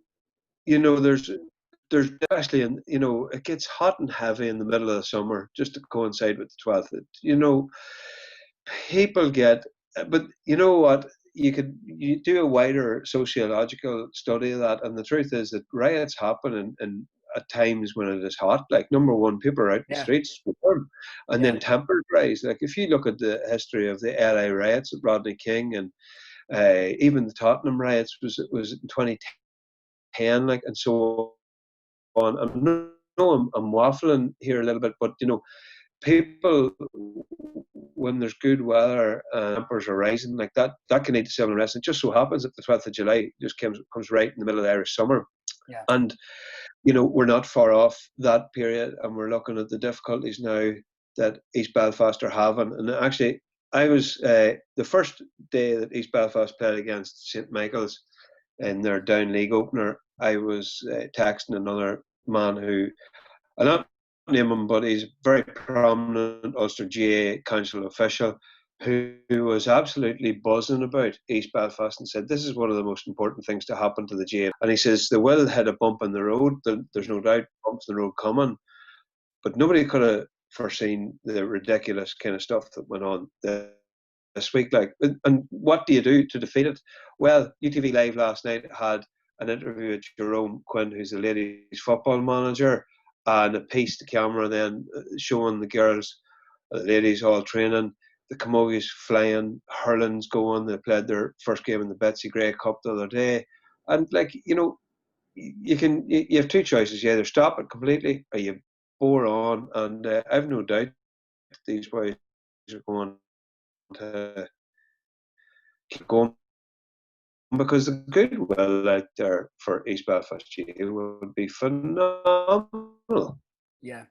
there's actually, it gets hot and heavy in the middle of the summer, just to coincide with the 12th. People get, but you know what? You do a wider sociological study of that, and the truth is that riots happen in at times when it is hot. Like, number one, people are out in the streets, and then tempers rise. Like, if you look at the history of the LA riots at Rodney King, and even the Tottenham riots was in 2010, like, and so on. I'm waffling here a little bit, but people, when there's good weather and tempers are rising like that, that can lead to civil unrest. It just so happens that the 12th of July just comes right in the middle of the Irish summer. And we're not far off that period, and we're looking at the difficulties now that East Belfast are having. And actually, I was the first day that East Belfast played against St Michael's in their down league opener, I was texting another man who, I don't name him, but he's a very prominent Ulster GAA council official, who was absolutely buzzing about East Belfast and said, this is one of the most important things to happen to the GAA. And he says, they will hit a bump in the road. There's no doubt bumps in the road coming. But nobody could have foreseen the ridiculous kind of stuff that went on this week. And what do you do to defeat it? Well, UTV Live last night had an interview with Jerome Quinn, who's the ladies' football manager, and a piece to camera then showing the girls, the ladies all training, the camogies flying, hurling's going. They played their first game in the Betsy Gray Cup the other day. And you have two choices. You either stop it completely or you bore on. And I've no doubt these boys are going to keep going, because the goodwill out there for East Belfast GAA would be phenomenal. Yeah.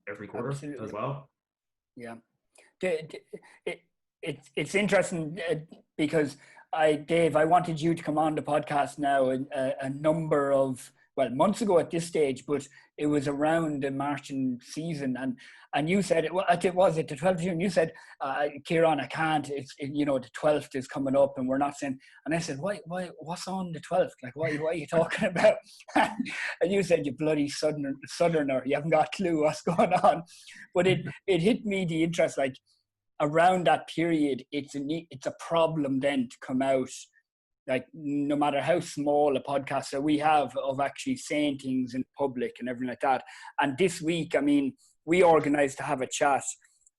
Every quarter. Absolutely. As well. Yeah. It's interesting because Dave, I wanted you to come on the podcast now a number of months ago at this stage, but it was around the marching season, and you said it was the 12th of June. You said, Kieran, I can't. It's the 12th is coming up, and we're not saying. And I said, why? What's on the 12th? Like, why are you talking about? And you said, you bloody southerner, you haven't got a clue what's going on. But it hit me the interest, like, around that period, it's a problem then to come out, like, no matter how small a podcast that we have, of actually saying things in public and everything like that. And this week, I mean, we organised to have a chat,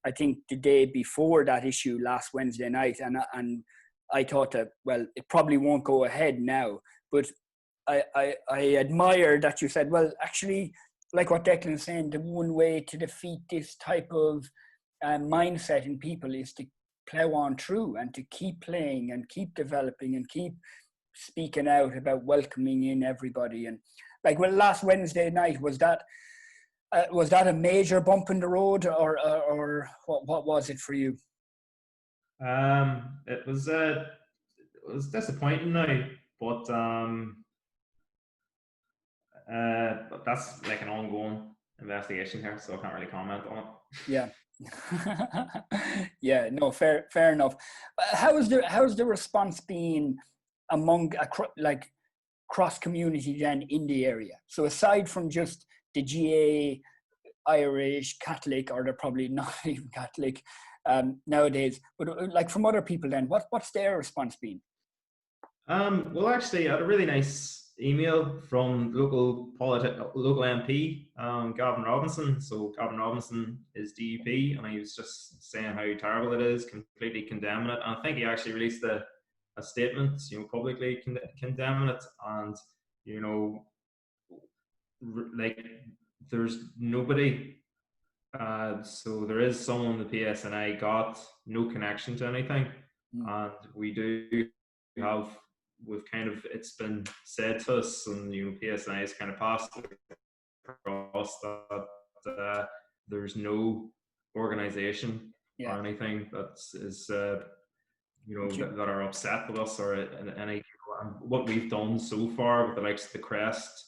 I think the day before that issue last Wednesday night, and I thought that, well, it probably won't go ahead now, but I admire that you said, well, actually, like what Declan is saying, the one way to defeat this type of mindset in people is to plow on through and to keep playing and keep developing and keep speaking out about welcoming in everybody. And last Wednesday night, was that a major bump in the road, or what was it for you? It was disappointing now, but that's like an ongoing investigation here, so I can't really comment on it. Yeah. Yeah, no, fair enough. How's the response been among cross community then in the area? So aside from just the GAA, Irish, Catholic, or they're probably not even Catholic nowadays, but like from other people then, what's their response been? Well, actually, I had a really nice email from local MP, Gavin Robinson. So Gavin Robinson is DUP, and he was just saying how terrible it is, completely condemning it. And I think he actually released a statement, publicly condemning it. And there's nobody. So there is someone the PSNI got no connection to anything, and we do have it's been said to us, and PSNI has kind of passed across that there's no organisation or anything that is that are upset with us or any what we've done so far with the likes of the crest,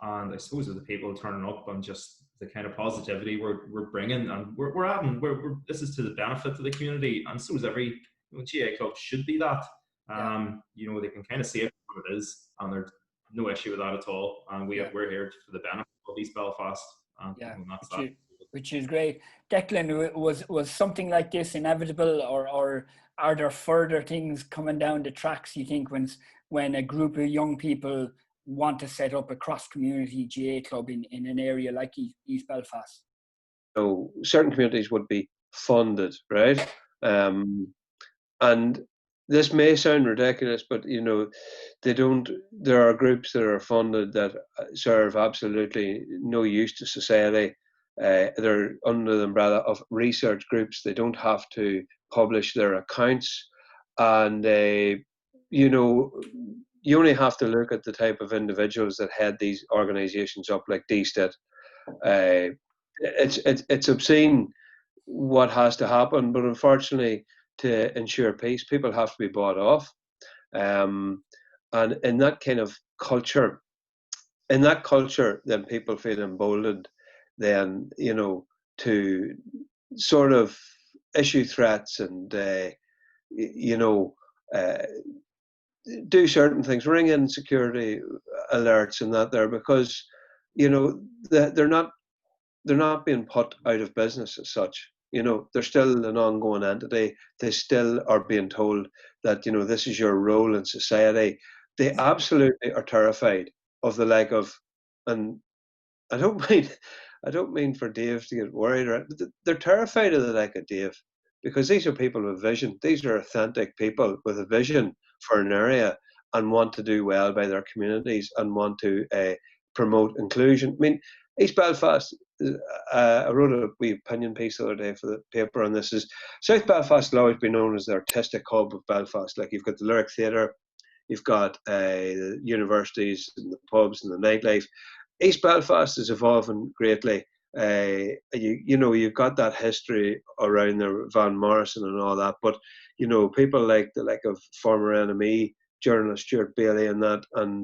and I suppose with the people turning up and just the kind of positivity we're bringing, and we're adding. This is to the benefit of the community, and so is every GAA club should be that. They can kind of see it for what it is, and there's no issue with that at all. And we're here for the benefit of East Belfast. Which is great. Declan, was something like this inevitable, or are there further things coming down the tracks, you think, when a group of young people want to set up a cross-community GAA club in an area like East Belfast? So certain communities would be funded, right? And this may sound ridiculous, but they don't. There are groups that are funded that serve absolutely no use to society. They're under the umbrella of research groups. They don't have to publish their accounts, and you only have to look at the type of individuals that head these organisations up, like DSTED. It's obscene what has to happen, but unfortunately, to ensure peace, people have to be bought off. And in that kind of culture, then people feel emboldened, then, to sort of issue threats and, do certain things, ring in security alerts and that there, because, they're not being put out of business as such. They're still an ongoing entity. They still are being told that, this is your role in society. They absolutely are terrified of the like of, and I don't mean for Dave to get worried, but they're terrified of the like of Dave, because these are people with vision. These are authentic people with a vision for an area and want to do well by their communities and want to promote inclusion. I mean, East Belfast, I wrote a wee opinion piece the other day for the paper on this, is South Belfast will always be known as the artistic hub of Belfast. Like, you've got the Lyric Theatre, you've got the universities and the pubs and the nightlife. East Belfast is evolving greatly. You've got that history around the Van Morrison and all that, but people like of former NME journalist Stuart Bailey and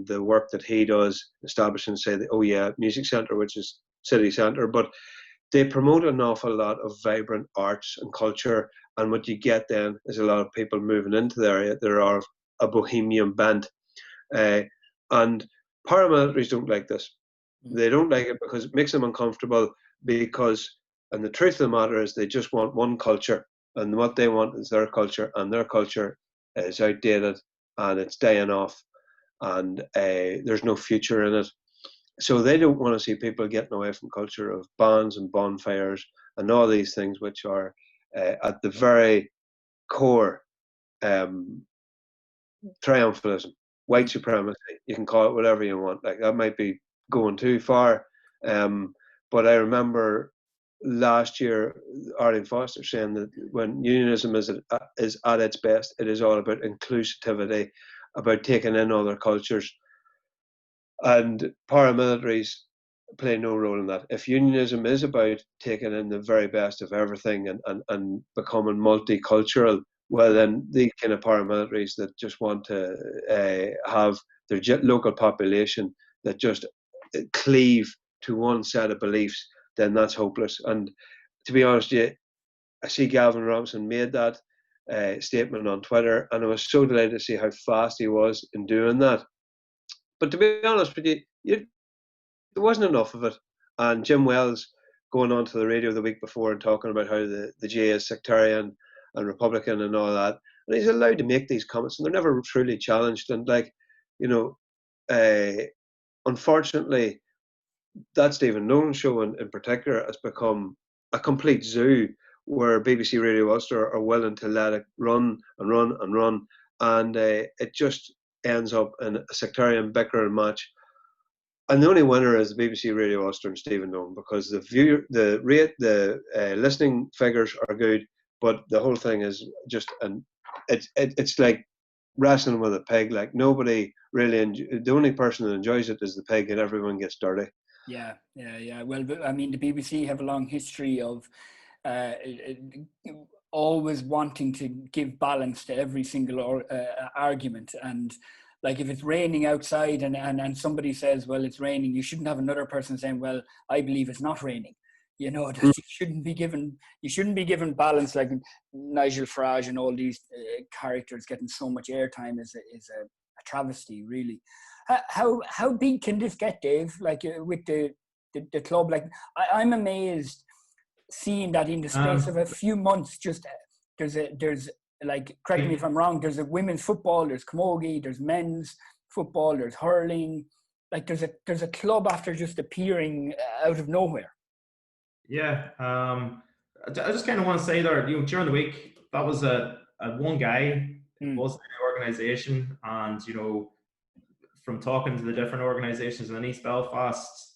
the work that he does establishing, say, the Music Centre, which is city centre, but they promote an awful lot of vibrant arts and culture, and what you get then is a lot of people moving into the area that are of a bohemian bent, and paramilitaries don't like this. They don't like it because it makes them uncomfortable, and the truth of the matter is they just want one culture, and what they want is their culture, and their culture is outdated and it's dying off, and there's no future in it. So they don't want to see people getting away from culture of bands and bonfires and all these things, which are at the very core triumphalism, white supremacy. You can call it whatever you want. Like, that might be going too far, but I remember last year Arlene Foster saying that when unionism is at its best, it is all about inclusivity, about taking in other cultures, and paramilitaries play no role in that. If unionism is about taking in the very best of everything and becoming multicultural, well, then these kind of paramilitaries that just want to have their local population that just cleave to one set of beliefs, then that's hopeless. And to be honest with you, I see Gavin Robinson made that statement on Twitter, and I was so delighted to see how fast he was in doing that. But to be honest with you, there wasn't enough of it. And Jim Wells going on to the radio the week before and talking about how the GAA is sectarian and Republican and all that. And he's allowed to make these comments, and they're never truly challenged. And unfortunately, that Stephen Nolan show in particular has become a complete zoo where BBC Radio Ulster are willing to let it run and run and run. And it just ends up in a sectarian bickering match. And the only winner is the BBC Radio Ulster and Stephen Nolan, because the listening figures are good, but the whole thing is just, and it's like wrestling with a pig. Like nobody really, the only person that enjoys it is the pig, and everyone gets dirty. Yeah. Well, I mean, the BBC have a long history of always wanting to give balance to every single argument. And like if it's raining outside and somebody says, well, it's raining, you shouldn't have another person saying, well, I believe it's not raining. You know, that you shouldn't be given balance. Like Nigel Farage and all these characters getting so much airtime is a travesty, really. How big can this get, Dave? Like with the club, like I'm amazed seeing that in the space of a few months. Just there's like, correct me if I'm wrong, there's a women's football, there's camogie, there's men's football, there's hurling. Like there's a club after just appearing out of nowhere. Yeah, I just kind of want to say there, you know, during the week, that was a one guy was in the organisation, and you know, from talking to the different organisations in East Belfast,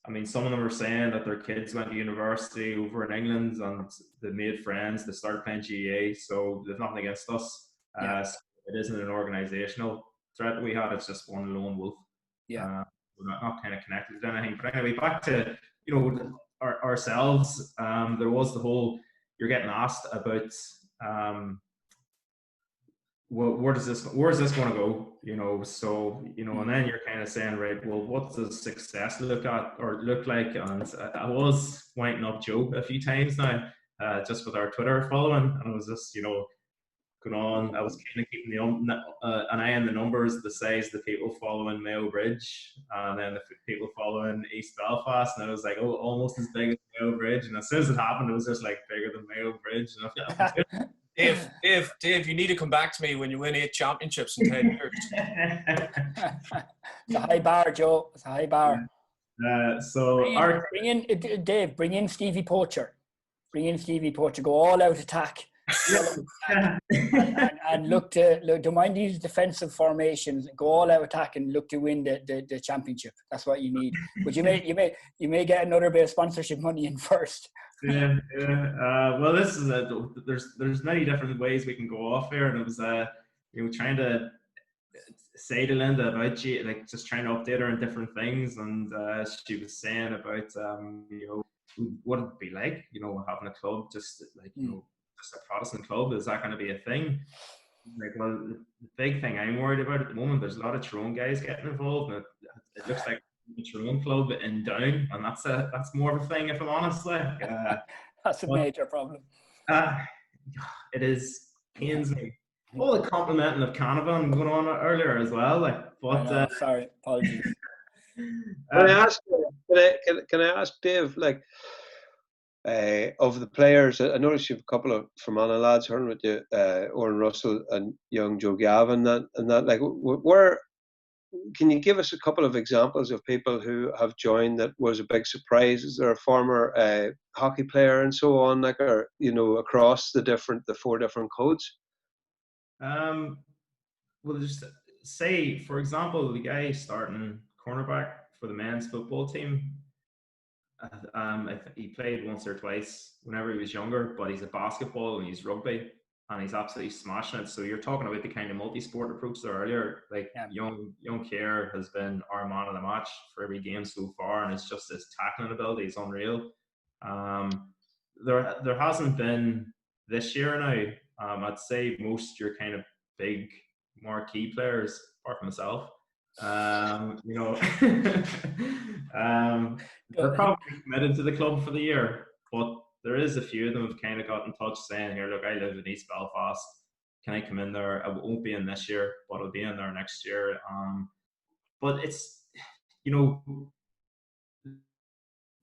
I mean, some of them were saying that their kids went to university over in England and they made friends, they started playing GAA, so there's nothing against us. So it isn't an organisational threat that we had, it's just one lone wolf. Yeah. We're not kind of connected to anything. But anyway, back to, you know, ourselves. There was the whole, you're getting asked about where is this going to go, you know? So, you know, and then you're kind of saying, right, well, what does success look like? And I was winding up Joe a few times now, just with our Twitter following, and it was just, you know, going on. I was kind of keeping an eye on the numbers, the size of the people following Mayo Bridge, and then the people following East Belfast, and I was like, oh, almost as big as Mayo Bridge. And as soon as it happened, it was just like bigger than Mayo Bridge. And Dave, you need to come back to me when you win 8 championships in 10 years. It's a high bar, Joe. It's a high bar. Bring in Stevie Poacher. Go all out attack. and look to mind these defensive formations, go all out attack and look to win the championship. That's what you need. But you may get another bit of sponsorship money in first. Well, this is there's many different ways we can go off here, and it was you know, trying to say to Linda about like just trying to update her on different things, and she was saying about you know, what it'd be like, you know, having a club just like, you know, just a Protestant club. Is that going to be a thing? Like, well, the big thing I'm worried about at the moment, there's a lot of Tyrone guys getting involved, and it looks like a Tyrone club in Down, and that's more of a thing, if I'm honest. Like, that's a major problem. It is, pains me. All the complimenting of Canavan going on earlier as well. Like, but sorry, apologies. Can I ask Dave, like, of the players, I noticed you have a couple of Fermanagh lads hurling with you, Oran Russell and young Joe Gavin, and that, like, where can you give us a couple of examples of people who have joined that was a big surprise? Is there a former hockey player and so on, like, or, you know, across the 4 different codes? Well, just say, for example, the guy starting cornerback for the men's football team, he played once or twice whenever he was younger, but he's a basketball and he's rugby, and he's absolutely smashing it. So you're talking about the kind of multi-sport approach there earlier. Like, young Kerr has been our man of the match for every game so far, and it's just his tackling ability is unreal. There hasn't been this year now. I'd say most your kind of big marquee players, apart from myself, you know, they're probably committed to the club for the year, but there is a few of them have kind of got in touch saying, here, look, I live in East Belfast, can I come in there? I won't be in this year, but I'll be in there next year. But it's, you know,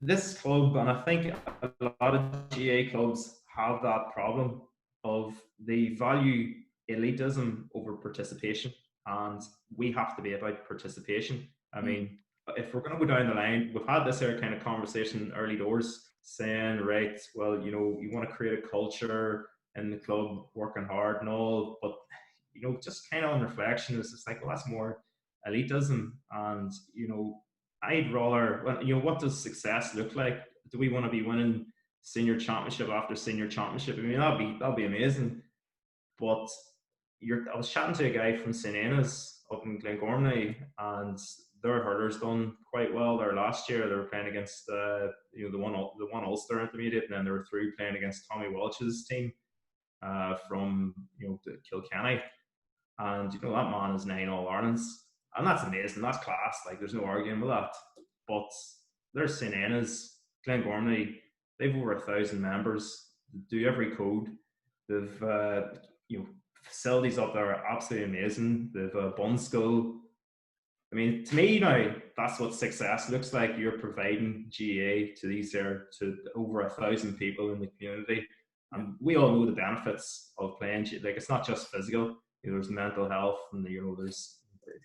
this club, and I think a lot of GA clubs have that problem of they value elitism over participation, and we have to be about participation. I mean, if we're going to go down the line, we've had this kind of conversation early doors saying, right, well, you know, you want to create a culture in the club, working hard and all, but, you know, just kind of on reflection, it's just like, well, that's more elitism. And, you know, I'd rather, well, you know, what does success look like? Do we want to be winning senior championship after senior championship? I mean, that'll be amazing. But I was chatting to a guy from St. Anna's up in Glengormley, and their hurlers done quite well there last year. They were playing against the one Ulster intermediate, and then they were through playing against Tommy Walsh's team from the Kilkenny. And that man is 9 All-Irelands, and that's amazing. That's class. Like, there's no arguing with that. But there's St. Anna's, Glengormley. They've over 1,000 members. They do every code. They've facilities up there are absolutely amazing. They've a bun school. I mean, to me now, that's what success looks like. You're providing GAA to to over 1,000 people in the community, and we all know the benefits of playing. Like, it's not just physical. There's mental health, and it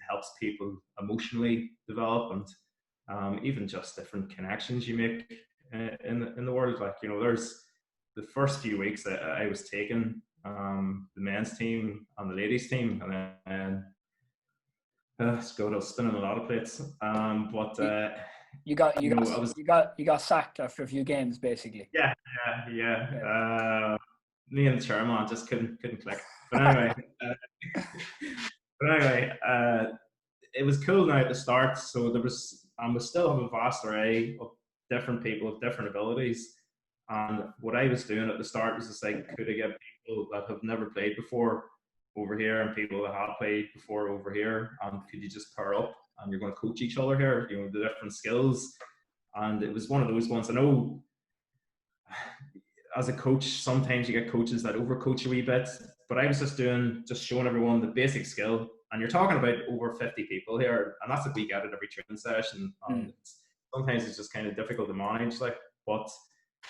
helps people emotionally develop, and even just different connections you make in the world. Like, there's the first few weeks that I was taking the men's team and the ladies team, and then I was spinning a lot of plates. You got sacked after a few games, basically. Yeah. Me and the chairman just couldn't click. But anyway, it was cool now at the start. So we still have a vast array of different people with different abilities. And what I was doing at the start was just like, could I get people that have never played before over here and people that have played before over here? And could you just pair up and you're going to coach each other here, the different skills? And it was one of those ones. I know as a coach, sometimes you get coaches that overcoach a wee bit, but I was just showing everyone the basic skill. And you're talking about over 50 people here, and that's what we get at every training session. And sometimes it's just kind of difficult to manage, but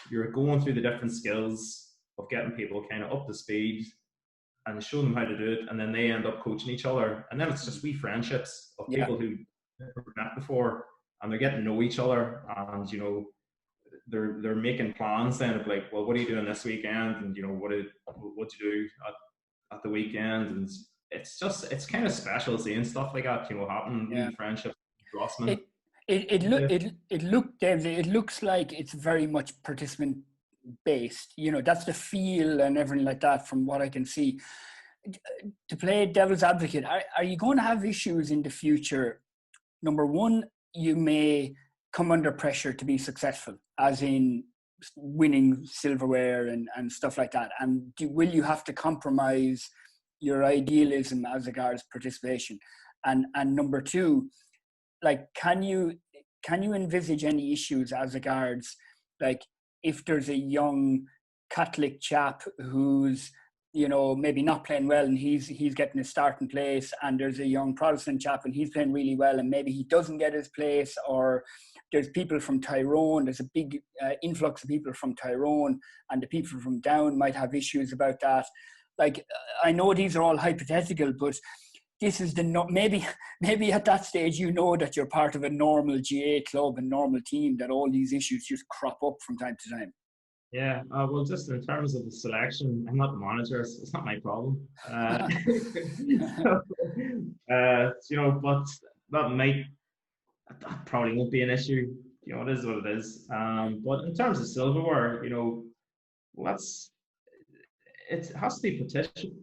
you're going through the different skills of getting people kind of up to speed and showing them how to do it, and then they end up coaching each other, and then it's just wee friendships of people who never met before, and they're getting to know each other, and they're making plans then of like, well, what are you doing this weekend, and what you do at the weekend, and it's kind of special seeing stuff like that happen. Wee friendships, crossmen. It looks like it's very much participant based. That's the feel and everything like that from what I can see. To play devil's advocate, are you going to have issues in the future? Number one, you may come under pressure to be successful, as in winning silverware and stuff like that. And will you have to compromise your idealism as regards participation? And number two, like, can you envisage any issues as regards, like, if there's a young Catholic chap who's maybe not playing well and he's getting his starting place, and there's a young Protestant chap and he's playing really well and maybe he doesn't get his place, or there's people from Tyrone, there's a big influx of people from Tyrone, and the people from Down might have issues about that. Like, I know these are all hypothetical, but this is maybe at that stage that you're part of a normal GAA club and normal team, that all these issues just crop up from time to time. Yeah, well, just in terms of the selection, I'm not the manager, so it's not my problem. But that probably won't be an issue. It is what it is. But in terms of silverware, it has to be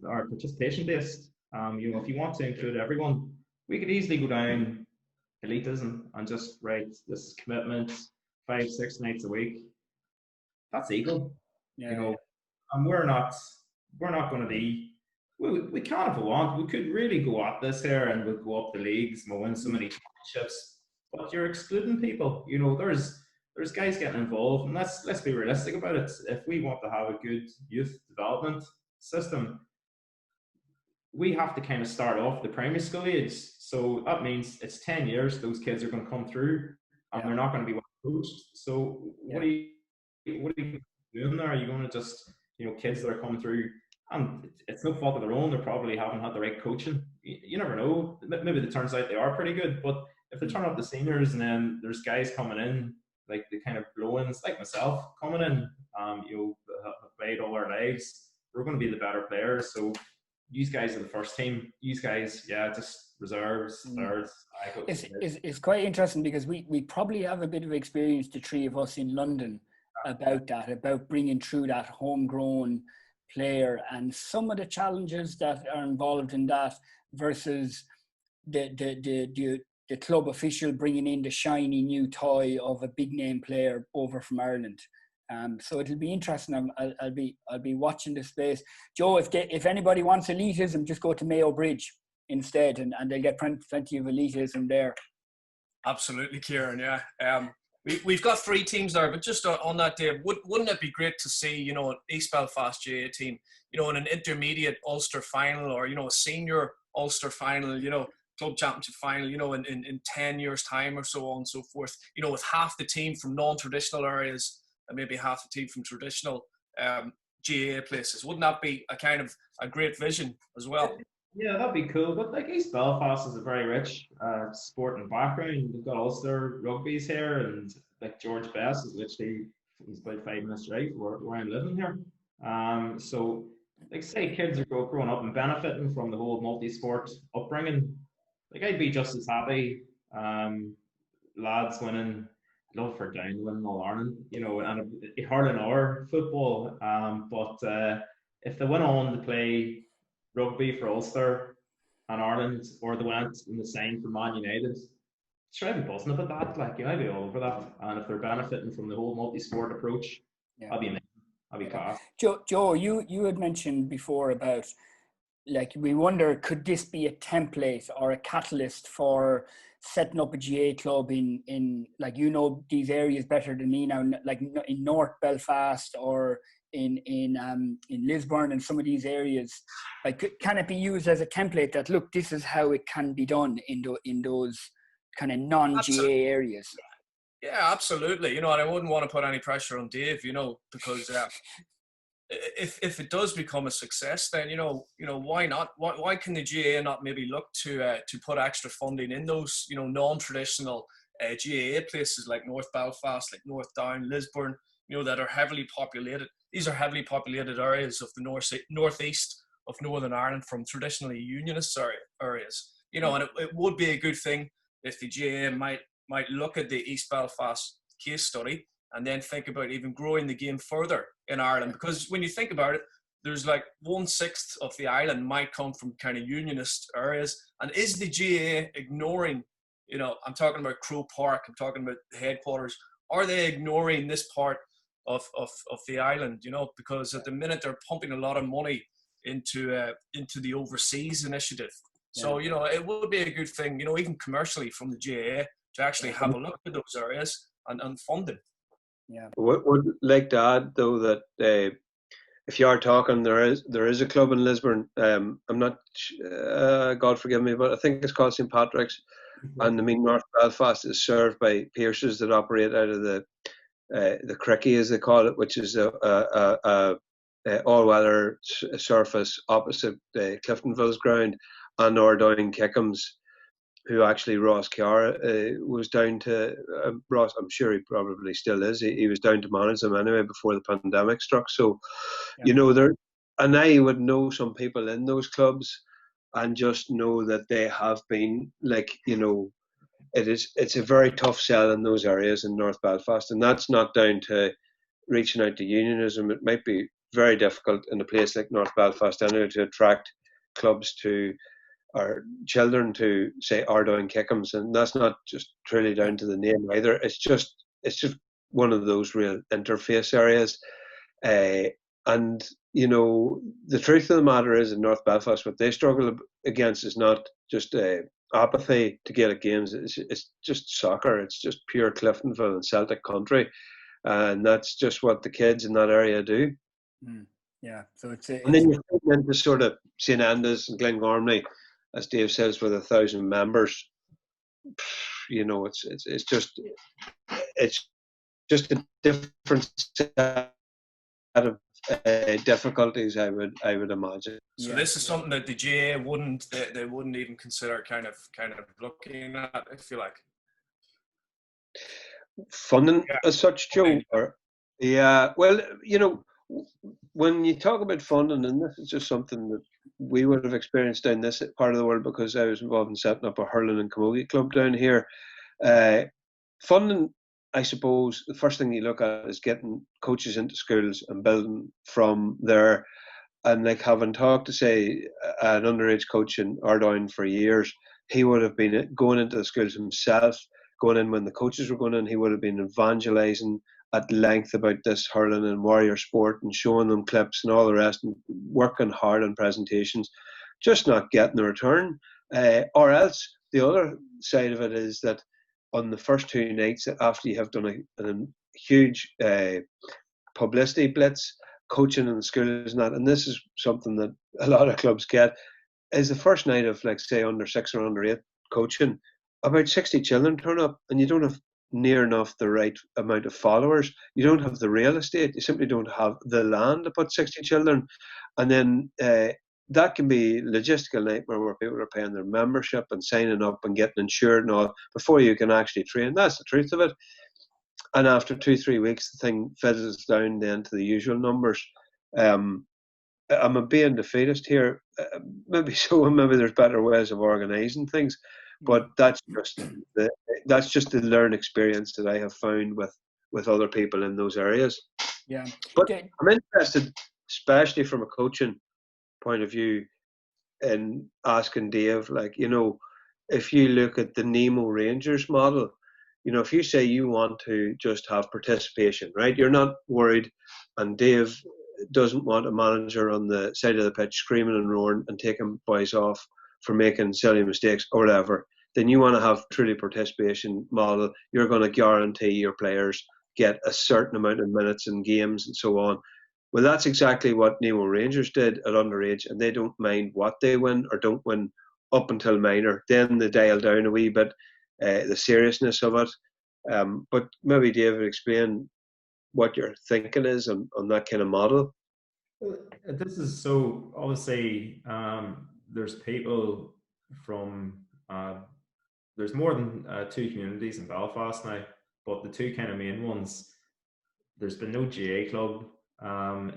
participation based. If you want to include everyone, we could easily go down elitism and just write this commitment 5-6 nights a week. That's equal, and we're not going to be. We can if we want. We could really go at this here, and we'll go up the leagues and we'll win so many championships. But you're excluding people. There's guys getting involved, and let's be realistic about it. If we want to have a good youth development system, we have to kind of start off the primary school age. So that means it's 10 years those kids are going to come through, and they're not going to be well coached. So what are you doing there? Are you going to just, kids that are coming through, and it's no fault of their own, they probably haven't had the right coaching. You never know. Maybe it turns out they are pretty good, but if they turn up the seniors and then there's guys coming in, like the kind of blow-ins, like myself, coming in, have played all our lives, we're going to be the better players. So these guys are the first team. These guys, just reserves, thirds. It's quite interesting because we probably have a bit of experience, the three of us in London, about bringing through that homegrown player, and some of the challenges that are involved in that versus the club official bringing in the shiny new toy of a big name player over from Ireland. So it'll be interesting. I'll be watching this space. Joe, if anybody wants elitism, just go to Mayo Bridge instead, and they'll get plenty of elitism there. Absolutely, Kieran. Yeah. We've got 3 teams there, but just on that day, wouldn't it be great to see, an East Belfast GAA team, in an intermediate Ulster final, or, a senior Ulster final, club championship final, in 10 years' time or so on and so forth, with half the team from non-traditional areas and maybe half the team from traditional GAA places. Wouldn't that be a great vision as well? Yeah, that'd be cool. But like East Belfast is a very rich sporting background. They've got Ulster rugby's here, and like George Best is literally, he's about 5 minutes drive where I'm living here. So like say kids are growing up and benefiting from the whole multi-sport upbringing. Like I'd be just as happy lads winning. Love for Down winning All Ireland, and hurling or football. But if they went on to play rugby for Ulster and Ireland, or they went in the same for Man United, sure, I'd be buzzing about that. Like, I'd be all over that. And if they're benefiting from the whole multi-sport approach, I'd be amazing. I'd be class. Joe, you had mentioned before about, like, we wonder, could this be a template or a catalyst for setting up a GAA club in like, these areas better than me now, like in North Belfast or in Lisburn and some of these areas. Like, can it be used as a template that, look, this is how it can be done in those kind of non-GAA areas? Yeah, absolutely. And I wouldn't want to put any pressure on Dave, because if it does become a success, then why not? Why can the GAA not maybe look to put extra funding in those non-traditional GAA places like North Belfast, like North Down, Lisburn, that are heavily populated. These are heavily populated areas of the northeast of Northern Ireland from traditionally unionist areas. And it would be a good thing if the GAA might look at the East Belfast case study and then think about even growing the game further in Ireland. Because when you think about it, there's like 1/6 of the island might come from kind of unionist areas. And is the GAA ignoring, I'm talking about Crow Park, I'm talking about the headquarters, are they ignoring this part of the island, because at the minute they're pumping a lot of money into the overseas initiative. So, it would be a good thing, even commercially from the GAA to actually have a look at those areas and fund them. Yeah. Would like to add though that if you are talking, there is a club in Lisburn. I'm not, God forgive me, but I think it's called St Patrick's, and North Belfast is served by Pierces that operate out of the Cricky, as they call it, which is a all-weather surface opposite Cliftonville's ground, and Down Kickham's, who actually Ross Ciara was down to. Ross, I'm sure he probably still is. He was down to manage them anyway before the pandemic struck. So, there, and I would know some people in those clubs, and just know that they have been it's a very tough sell in those areas in North Belfast, and that's not down to reaching out to unionism. It might be very difficult in a place like North Belfast anyway to attract clubs to, or children to, say, Ardoyne Kickham's, and that's not just truly down to the name either. It's just one of those real interface areas, and the truth of the matter is, in North Belfast, what they struggle against is not just apathy to Gaelic games. It's just soccer. It's just pure Cliftonville and Celtic country, and that's just what the kids in that area do. Yeah, so and then you're taking into sort of St Andas and Glengormley, as Dave says, with 1,000 members. It's just a different set of difficulties, I would imagine. So this is something that the GAA wouldn't even consider kind of looking at, I feel like. Funding as such, Joe? Well, when you talk about funding, and this is just something that we would have experienced down this part of the world because I was involved in setting up a hurling and camogie club down here. Funding, I suppose, the first thing you look at is getting coaches into schools and building from there. And like having talked to say an underage coach in Ardoyne for years, he would have been going into the schools himself, going in when the coaches were going in. He would have been evangelising at length about this hurling and warrior sport and showing them clips and all the rest, and working hard on presentations, just not getting the return. Or else the other side of it is that on the first two nights after you have done a huge publicity blitz, coaching in the schools and that, and this is something that a lot of clubs get, is the first night of, like, say, under 6 or under 8 coaching, about 60 children turn up, and you don't have near enough the right amount of followers. You don't have the real estate. You simply don't have the land to put 60 children. And then that can be logistical nightmare where people are paying their membership and signing up and getting insured and all before you can actually train. That's the truth of it. And after 2-3 weeks, the thing fizzles down then to the usual numbers. I'm a being defeatist here. Maybe so. Maybe there's better ways of organising things, but that's just the learned experience that I have found with other people in those areas. Yeah. But I'm interested, especially from a coaching point of view, in asking Dave, like, if you look at the Nemo Rangers model, if you say you want to just have participation, right? You're not worried, and Dave doesn't want a manager on the side of the pitch screaming and roaring and taking boys off for making silly mistakes or whatever. Then you want to have truly participation model. You're going to guarantee your players get a certain amount of minutes in games and so on. Well, that's exactly what Nemo Rangers did at underage, and they don't mind what they win or don't win up until minor. Then they dial down a wee bit the seriousness of it. But maybe David, explain what your thinking is on that kind of model. Well, this is so obviously there's people from there's more than 2 communities in Belfast now, but the 2 kind of main ones, there's been no GA club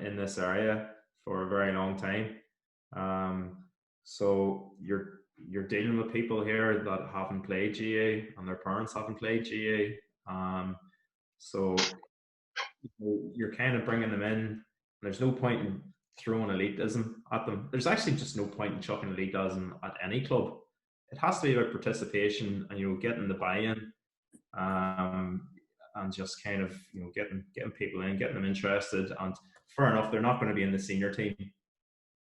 in this area for a very long time. So you're dealing with people here that haven't played GA and their parents haven't played GA. So you're kind of bringing them in. There's no point in throwing elitism at them. There's actually just no point in chucking elitism at any club. It has to be about participation and, getting the buy-in, and just kind of, getting people in, getting them interested. And fair enough, they're not going to be in the senior team,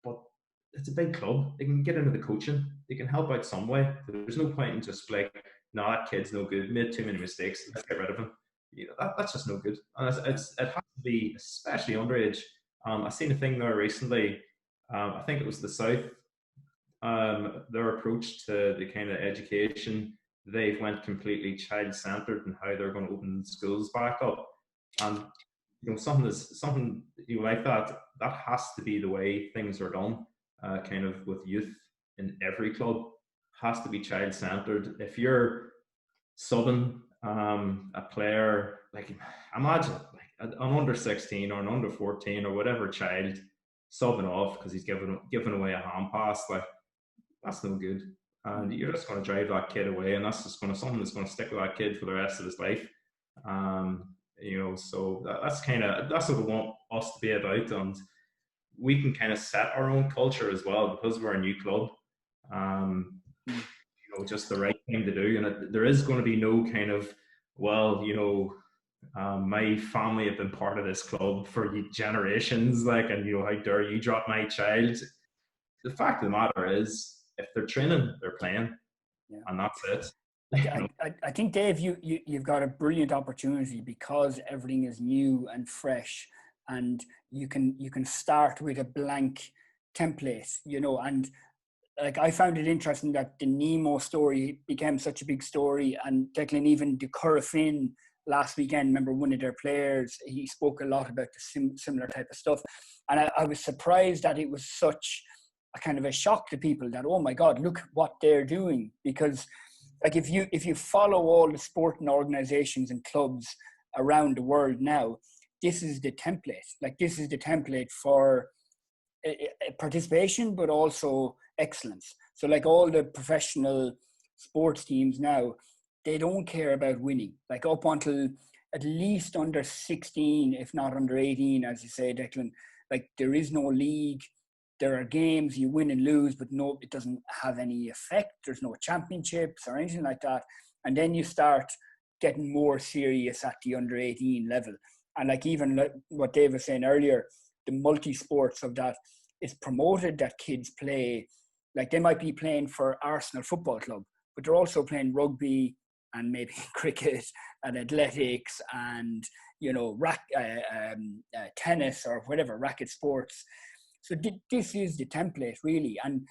but it's a big club. They can get into the coaching. They can help out some way. There's no point in just like, no, that kid's no good, made too many mistakes, let's get rid of him. That's just no good. And it has to be, especially underage. I seen a thing there recently. I think it was the South. Their approach to the kind of education, they've went completely child-centered in how they're going to open schools back up. And something like that has to be the way things are done. Kind of with youth in every club, has to be child-centered. If you're subbing a player, like, imagine like an under 16 or an under 14 or whatever child subbing off because he's giving away a hand pass, like, that's no good. And you're just going to drive that kid away, and that's just something that's going to stick with that kid for the rest of his life. So that's what we want us to be about, and we can kind of set our own culture as well because we're a new club. Just the right thing to do, and there is going to be no kind of, my family have been part of this club for generations, like, and how dare you drop my child? The fact of the matter is, if they're training, they're playing, and that's it. I think, Dave, you've got a brilliant opportunity because everything is new and fresh, and you can start with a blank template, and like, I found it interesting that the Nemo story became such a big story, and Declan, even the Currafin last weekend, remember one of their players, he spoke a lot about the similar type of stuff, and I was surprised that it was such a kind of a shock to people that, oh my God, look what they're doing. Because like, if you follow all the sporting organizations and clubs around the world now, this is the template. Like, this is the template for participation, but also excellence. So like, all the professional sports teams now, they don't care about winning. Like, up until at least under 16, if not under 18, as you say, Declan, like, there is no league. there are games you win and lose, but no, it doesn't have any effect. There's no championships or anything like that. And then you start getting more serious at the under 18 level. And like even like what Dave was saying earlier, the multi-sports of that is promoted, that kids play, like they might be playing for Arsenal Football Club, but they're also playing rugby and maybe cricket and athletics and, you know, tennis or whatever, racket sports. So this is the template really. And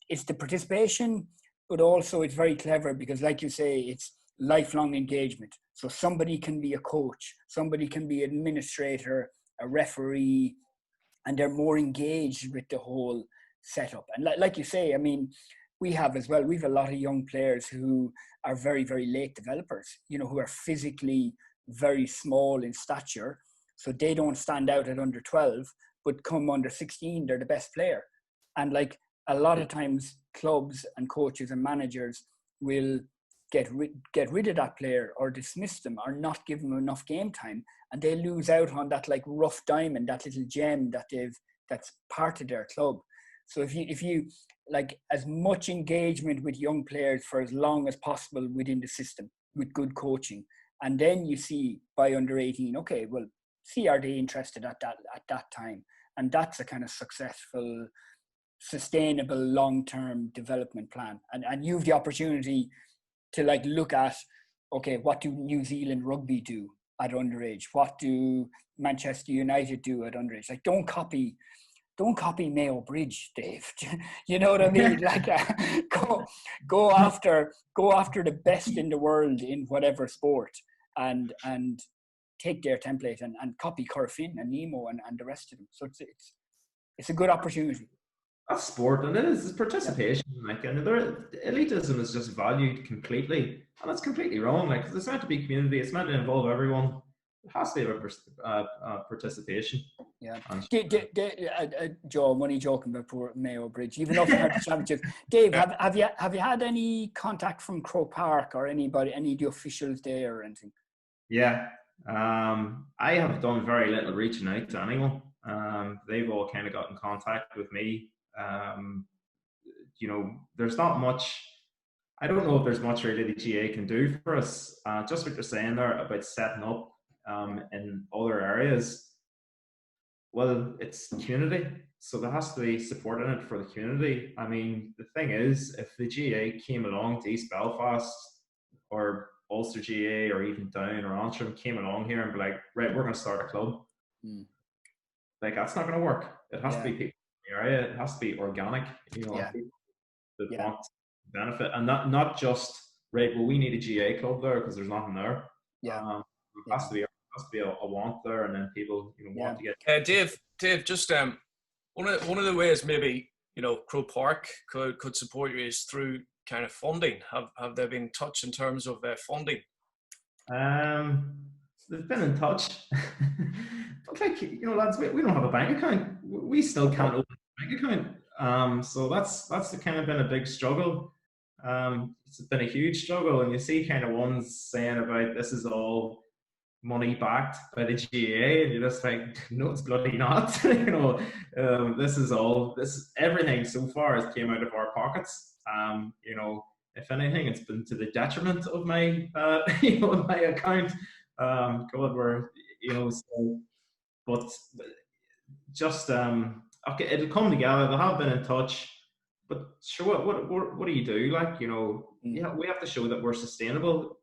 it's the participation, but also it's very clever because like you say, it's lifelong engagement. So somebody can be a coach, somebody can be an administrator, a referee, and they're more engaged with the whole setup. And like you say, I mean, we have a lot of young players who are very, very late developers, you know, who are physically very small in stature. So they don't stand out at under 12, but come under 16, they're the best player. And like a lot of times clubs and coaches and managers will get rid of that player or dismiss them or not give them enough game time, and they lose out on that like rough diamond, that little gem that's part of their club. So if you like as much engagement with young players for as long as possible within the system with good coaching, and then you see by under 18, okay, well, see are they interested at that time, and that's a kind of successful, sustainable, long-term development plan. And you have the opportunity to like look at, okay, what do New Zealand rugby do at underage? What do Manchester United do at underage? Like, don't copy Mayo Bridge, Dave. You know what I mean? Like, go after the best in the world in whatever sport, and take their template and copy Corfin and Nemo and the rest of them. So it's a good opportunity. That's sport, and it's participation. Like, and elitism is just valued completely, and that's completely wrong. Like, it's meant to be community. It's meant to involve everyone. It has to be about participation. Yeah. Joe, I'm only joking about poor Mayo Bridge. Even though we had the championship, Dave, have you had any contact from Croke Park or anybody, any of the officials there or anything? Yeah, I have done very little reaching out to anyone. They've all kind of got in contact with me. You know, there's not much. I don't know if there's much really the GA can do for us. Just what you're saying there about setting up in other areas. Well, it's community, so there has to be support in it for the community. I mean, the thing is, if the GA came along to East Belfast or Ulster GA or even Down or Antrim came along here and be like, right, we're going to start a club. Like, that's not going to work. It has to be people in the area. It has to be organic. You know, people that want to benefit, and not just right. Well, we need a GA club there because there's nothing there. It has to be a want there, and then people want to get. Dave, just one of the ways maybe Croke Park could support you is through kind of funding. Have they been in touch in terms of funding? They've been in touch. But like, lads, we don't have a bank account. We still can't open a bank account. So that's kind of been a big struggle. It's been a huge struggle, and you see kind of ones saying about this is all money backed by the GAA, and you're just like, no, it's bloody not. This everything so far has came out of our pockets. If anything, it's been to the detriment of my my account. But just okay, it'll come together. They have been in touch, but sure, what do you do? Like, we have to show that we're sustainable.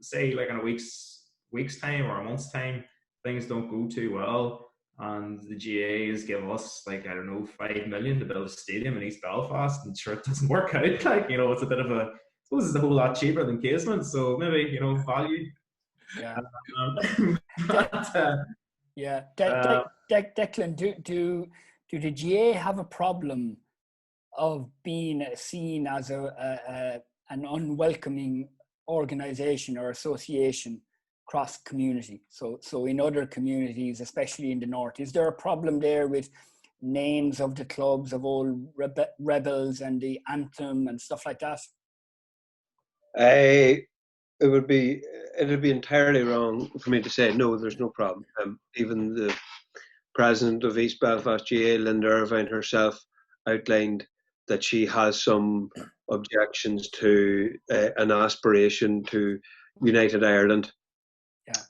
Say like in a week's time or a month's time, things don't go too well, and the GAAs give us like, I don't know, 5 million to build a stadium in East Belfast, and sure, it doesn't work out. Like, it's a bit of I suppose it's a whole lot cheaper than casement, so maybe value. Yeah. Declan, do the GA have a problem of being seen as an unwelcoming organisation or association cross community? So in other communities, especially in the north, is there a problem there with names of the clubs, of all rebels and the anthem and stuff like that? It'd be entirely wrong for me to say no. There's no problem. Even president of East Belfast GAA, Linda Irvine herself, outlined that she has some objections to an aspiration to United Ireland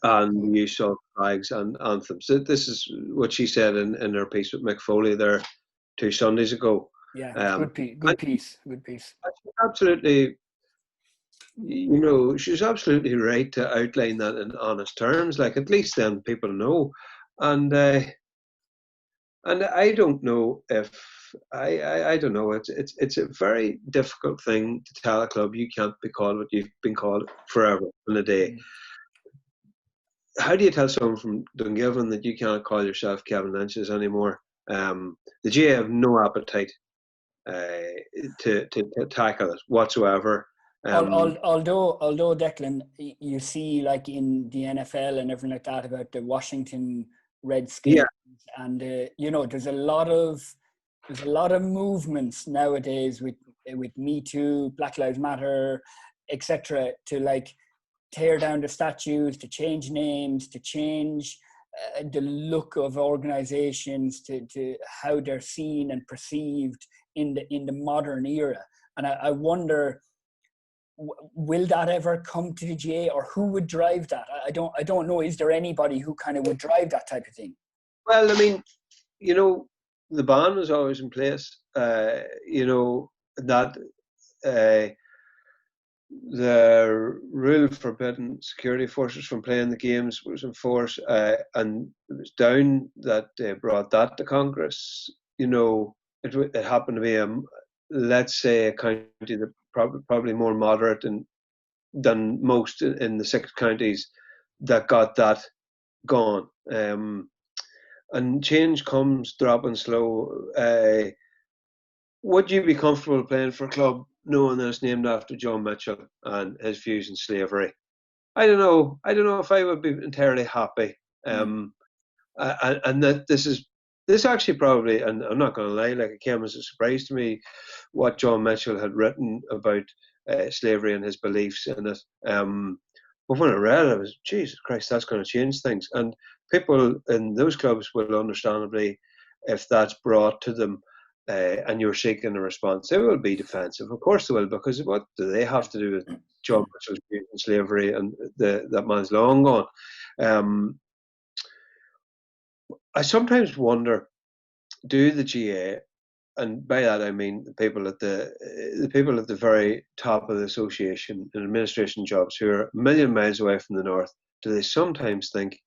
and the use of flags and anthems. This is what she said in her piece with Mick Foley there 2 Sundays ago. Yeah, good piece. Absolutely, she's absolutely right to outline that in honest terms. Like, at least then people know. And I don't know if I don't know. It's a very difficult thing to tell a club you can't be called what you've been called forever in a day. How do you tell someone from Dungiven that you can't call yourself Kevin Lynch's anymore? The GAA have no appetite to tackle it whatsoever. Although Declan, you see, like in the NFL and everything like that, about the Washington Redskins, and there's a lot of movements nowadays with Me Too, Black Lives Matter, etc., to like tear down the statues, to change names, to change the look of organizations, to how they're seen and perceived in the modern era. And I wonder, will that ever come to the GAA, or who would drive that? I don't know. Is there anybody who kind of would drive that type of thing? Well, I mean, the ban was always in place. That the rule forbidding security forces from playing the games was in force, and it was Down that brought that to Congress. It happened to be let's say a county that probably more moderate than most in the 6 counties that got that gone. And change comes dropping slow. Would you be comfortable playing for a club knowing that it's named after John Mitchell and his views in slavery? I don't know if I would be entirely happy. And that this actually probably, and I'm not going to lie, like, it came as a surprise to me what John Mitchell had written about slavery and his beliefs in it. But when I read it, I was, Jesus Christ, that's going to change things. And people in those clubs will understandably, if that's brought to them and you're seeking a response, they will be defensive. Of course they will, because what do they have to do with John Mitchell's views in slavery, and that man's long gone. I sometimes wonder, do the GAA, and by that I mean the people at the very top of the association in administration jobs who are a million miles away from the north, do they sometimes think,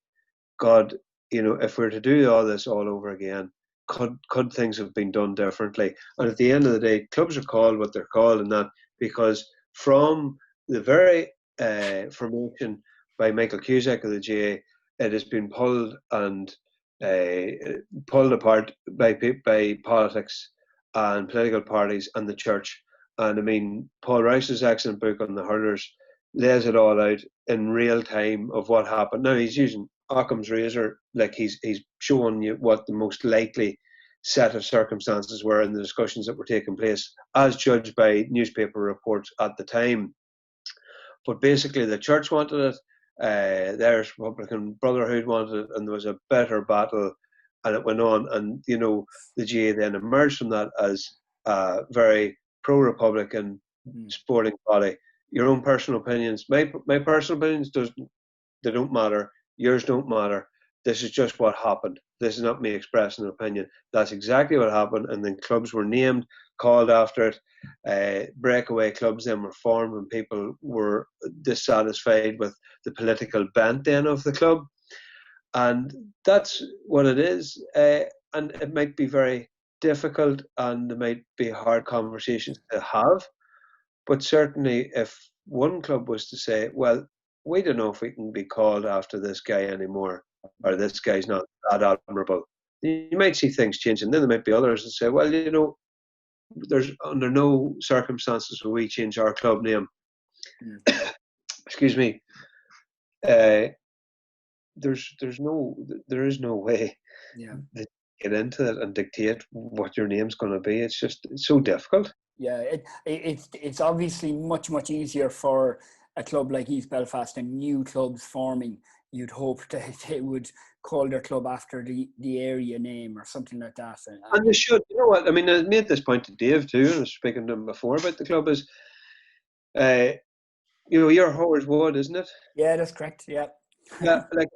God, if we're to do all this all over again, could things have been done differently? And at the end of the day, clubs are called what they're called, and that because from the very formation by Michael Cusack of the GAA, it has been pulled apart by politics and political parties and the church. And I mean, Paul Rice's excellent book on the hurlers lays it all out in real time of what happened. Now he's using Occam's razor, like he's showing you what the most likely set of circumstances were in the discussions that were taking place, as judged by newspaper reports at the time. But basically, the church wanted it, the Irish Republican Brotherhood wanted it, and there was a bitter battle, and it went on. And the GAA then emerged from that as a very pro-Republican sporting body. Your own personal opinions, my personal opinions, they don't matter. Yours don't matter. This is just what happened. This is not me expressing an opinion. That's exactly what happened. And then clubs were named, called after it. Breakaway clubs then were formed when people were dissatisfied with the political bent then of the club. And that's what it is. And it might be very difficult, and it might be hard conversations to have. But certainly if one club was to say, well, we don't know if we can be called after this guy anymore, or this guy's not that admirable, you might see things changing. Then there might be others that say, well, there's under no circumstances will we change our club name. Excuse me. There is no way that you get into it and dictate what your name's going to be. It's so difficult. Yeah, it's obviously much easier for a club like East Belfast and new clubs forming you'd hope that they would call their club after the area name or something like that. And they should. You know what? I mean, I made this point to Dave too, and I was speaking to him before about the club. Is you're Howard's Wood, isn't it? Yeah, that's correct. Yeah. Yeah, like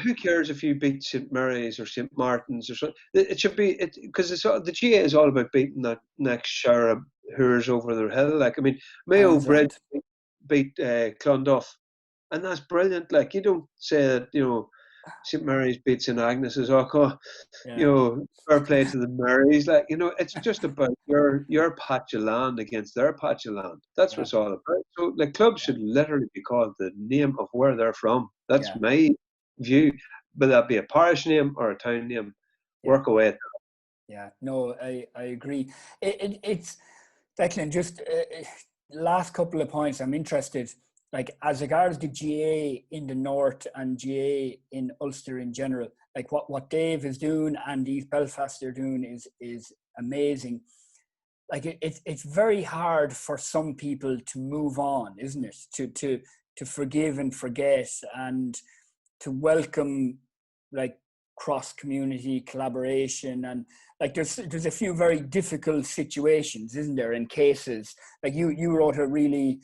who cares if you beat St Mary's or St Martin's or something? It should be because the GA is all about beating that next shower of hoors over their hill. Like, I mean, Mayo Bridge beat Clonduff, and that's brilliant. Like, you don't say that St Mary's beat St Agnes's. Fair play to the Marys. Like, it's just about your patch of land against their patch of land. That's what it's all about. So the club should literally be called the name of where they're from. That's my view. Whether that be a parish name or a town name, work away at that. Yeah, no, I agree. It's Declan, just last couple of points I'm interested, like as regards the GA in the north and GA in Ulster in general, like what Dave is doing and East Belfast are doing is amazing. Like it's very hard for some people to move on, isn't it? To forgive and forget and to welcome like cross community collaboration, and like there's a few very difficult situations, isn't there, in cases like you wrote a really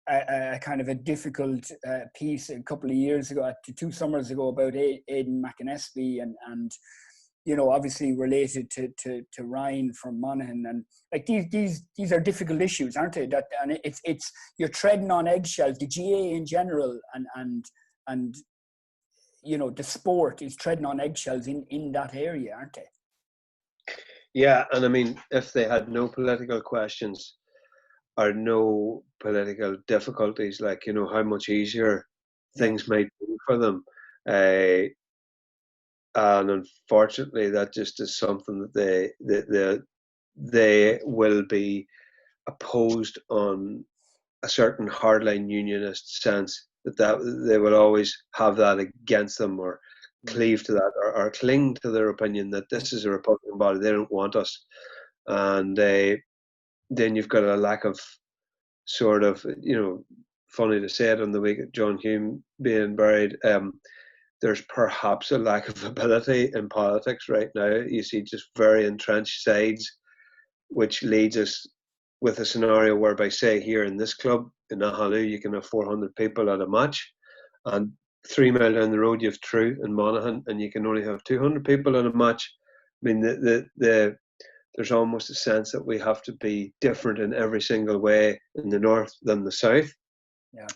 a kind of a difficult piece a couple of years ago, 2 summers ago, about Aidan McAnespy and obviously related to Ryan from Monaghan, and like these are difficult issues, aren't they? And it's you're treading on eggshells. The GA in general and the sport is treading on eggshells in that area, aren't they? Yeah, and I mean, if they had no political questions or no political difficulties, like, how much easier things might be for them. And unfortunately, that just is something that they will be opposed on a certain hardline unionist sense, that they will always have that against them, or cleave to that, or cling to their opinion that this is a Republican body, they don't want us. And then you've got a lack of sort of, funny to say it, on the week of John Hume being buried, there's perhaps a lack of ability in politics right now. You see just very entrenched sides, which leads us with a scenario whereby, say, here in this club in Ahalu, you can have 400 people at a match, and 3 mile down the road you have True in Monaghan, and you can only have 200 people at a match. I mean, there's almost a sense that we have to be different in every single way in the north than the south. Yeah.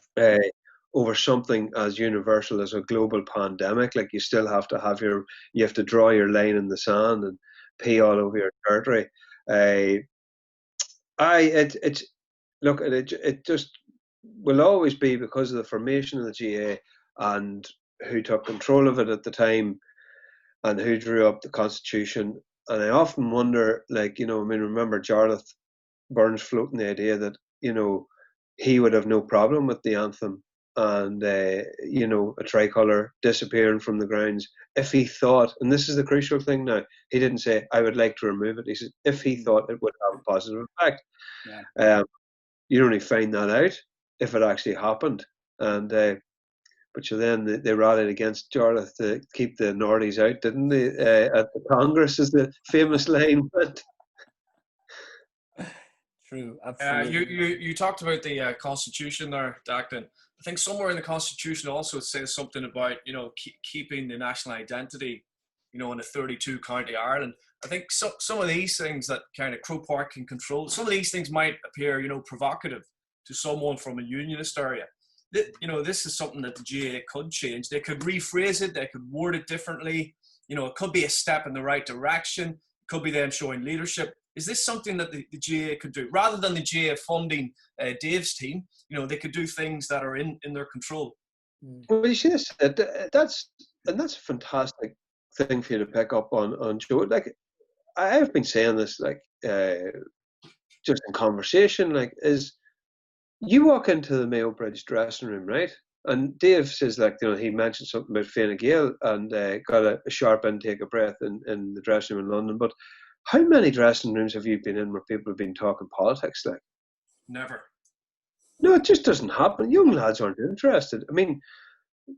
Over something as universal as a global pandemic. Like, you still have to have you have to draw your line in the sand and pee all over your territory. It just will always be, because of the formation of the GA and who took control of it at the time and who drew up the constitution. And I often wonder, remember Jarlath Burns floating the idea that, he would have no problem with the anthem and, a tricolour disappearing from the grounds if he thought, and this is the crucial thing now, he didn't say, I would like to remove it. He said, if he thought it would have a positive effect. Yeah. You'd only find that out if it actually happened. And but then they rallied against Jarlath to keep the Nordies out, didn't they? At the Congress is the famous line. But true, absolutely. You talked about the Constitution there, Declan. I think somewhere in the Constitution also it says something about keeping the national identity, in a 32 county Ireland. I think some of these things that kind of Croke Park can control, some of these things might appear provocative to someone from a unionist area. This is something that the GAA could change. They could rephrase it. They could word it differently. It could be a step in the right direction. It could be them showing leadership. Is this something that the GAA could do? Rather than the GAA funding Dave's team, they could do things that are in their control. Well, you see this, that's a fantastic thing for you to pick up on, Joe. Like, I've been saying this, just in conversation, is you walk into the Mayo Bridge dressing room, right? And Dave says, he mentioned something about Fine Gael and got a sharp intake of breath in the dressing room in London. But how many dressing rooms have you been in where people have been talking politics? Never. No, it just doesn't happen. Young lads aren't interested. I mean,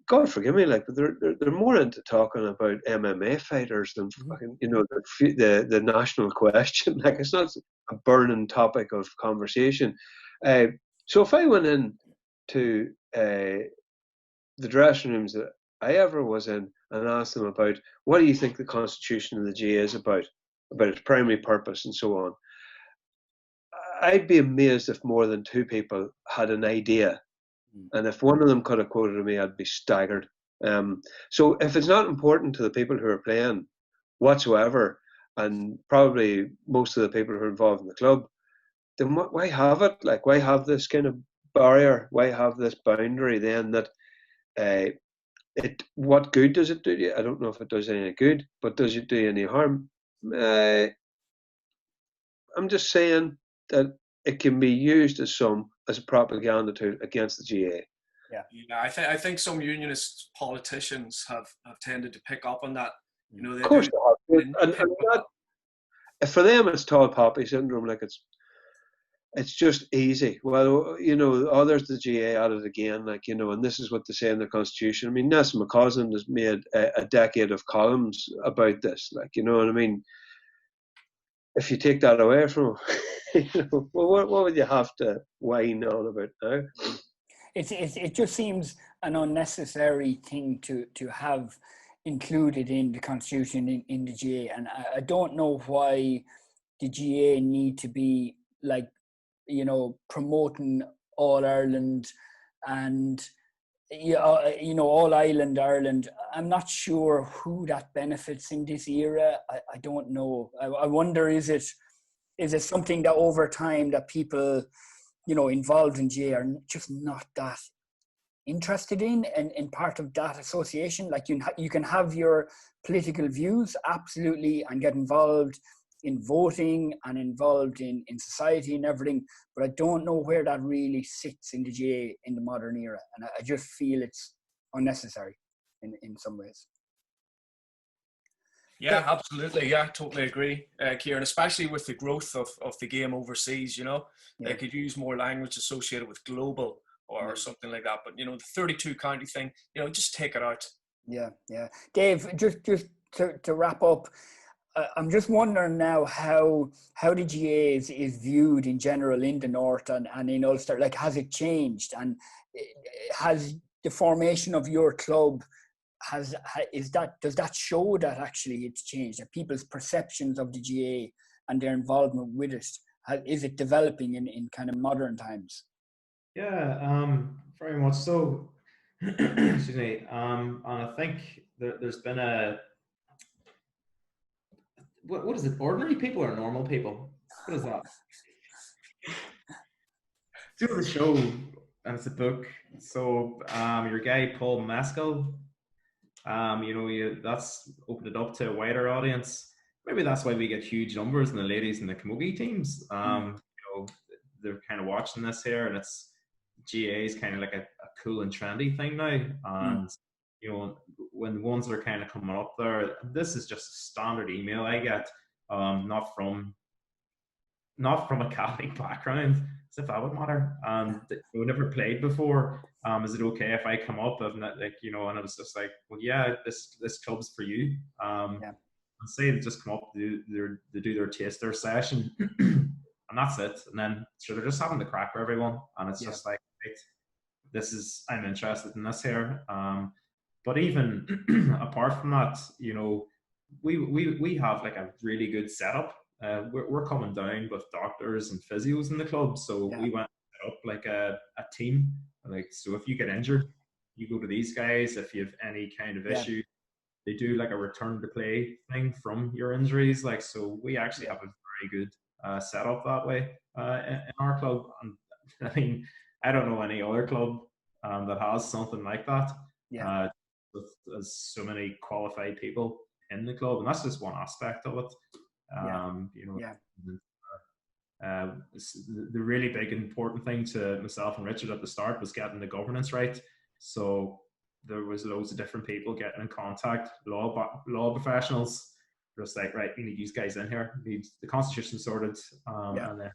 God forgive me, like, but they're more into talking about MMA fighters than fucking, the national question. Like, it's not a burning topic of conversation. So if I went in to the dressing rooms that I ever was in and asked them about what do you think the constitution of the GA is about its primary purpose and so on, I'd be amazed if more than two people had an idea. And if one of them could have quoted me, I'd be staggered. So if it's not important to the people who are playing whatsoever, and probably most of the people who are involved in the club, then why have it? Like, why have this kind of barrier? Why have this boundary then that what good does it do to you? I don't know if it does any good, but does it do any harm? I'm just saying that it can be used as a propaganda tool against the GA. Yeah, I think some unionist politicians have tended to pick up on that. They of course do. they have. And that, for them, it's tall poppy syndrome. Like, it's just easy. Well, there's the GA at it again. Like, and this is what they say in the Constitution. I mean, Nelson McCausland has made a decade of columns about this. Like, you know what I mean? If you take that away from him, well, what would you have to whine on about now? It just seems an unnecessary thing to have included in the Constitution in the GA, and I don't know why the GA need to be like, promoting All Ireland and All Ireland. I'm not sure who that benefits in this era. I don't know. I wonder, is it something that over time that people involved in GA are just not that interested in part of that association? Like, you can have your political views, absolutely, and get involved in voting and involved in society and everything, but I don't know where that really sits in the GA in the modern era, and I just feel it's unnecessary in some ways. Yeah, absolutely. Yeah, totally agree, Kieran, especially with the growth of the game overseas. They could use more language associated with global or something like that. But, the 32 county thing, just take it out. Yeah. Dave, just to wrap up, I'm just wondering now how the GA is viewed in general in the North and in Ulster. Like, has it changed? And has the formation of your club, does that show that actually it's changed? That people's perceptions of the GA and their involvement with it, is it developing in kind of modern times? Yeah, very much so. Excuse me. And I think there's been what is it? Ordinary people or normal people? What is that? Do the show, and it's a book. So your guy Paul Mescal, that's opened it up to a wider audience. Maybe that's why we get huge numbers in the ladies and the camogie teams. They're kind of watching this here, and it's GA is kind of like a cool and trendy thing now. And when ones are kind of coming up there, this is just a standard email I get, not from a Catholic background, as if that would matter. And we never played before. Is it okay if I come up? And I was just like, well, yeah, this club's for you. And say they just come up, they do their taster session, and that's it. And then they're just having the crack for everyone, and it's just like, right, I'm interested in this here. But even apart from that, we have like a really good setup. We're coming down with doctors and physios in the club, so we went up like a team. Like, so if you get injured, you go to these guys. If you have any kind of issue, they do like a return to play thing from your injuries. Like, so we actually have a very good setup that way in our club. And I mean, I don't know any other club that has something like that. With so many qualified people in the club, and that's just one aspect of it. The really big important thing to myself and Richard at the start was getting the governance right. So there was loads of different people getting in contact, law professionals, just like, right, we need these guys in here, need the constitution sorted, and then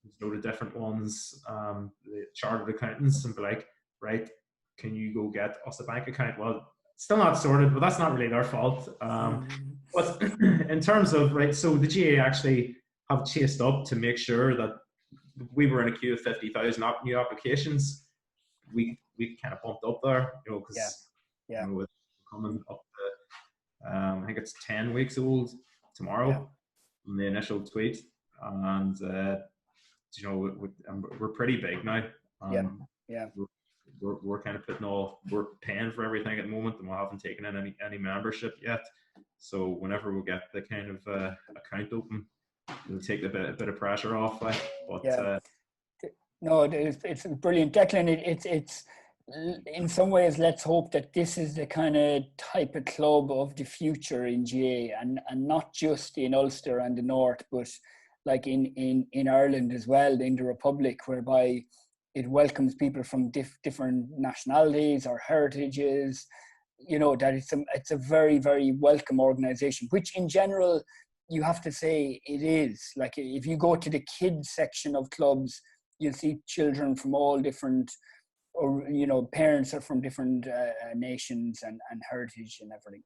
there's a load of different ones, the chartered accountants, and be like, right, can you go get us a bank account? Well, still not sorted, but that's not really their fault. But in terms of, right, so the GAA actually have chased up to make sure that we were in a queue of 50,000 new applications. We kind of bumped up there, because you know, with coming up to, I think it's 10 weeks old tomorrow from the initial tweet, and we're pretty big now. We're kind of we're paying for everything at the moment, and we haven't taken in any membership yet. So whenever we get the kind of account open, it'll take a bit of pressure off. No, it's brilliant, Declan. It's in some ways, let's hope that this is the kind of type of club of the future in GAA, and not just in Ulster and the North, but like in Ireland as well, in the Republic, whereby it welcomes people from different nationalities or heritages. That it's a very, very welcome organisation, which in general, you have to say it is. Like, if you go to the kids section of clubs, you'll see children from all different, or parents are from different nations and heritage and everything.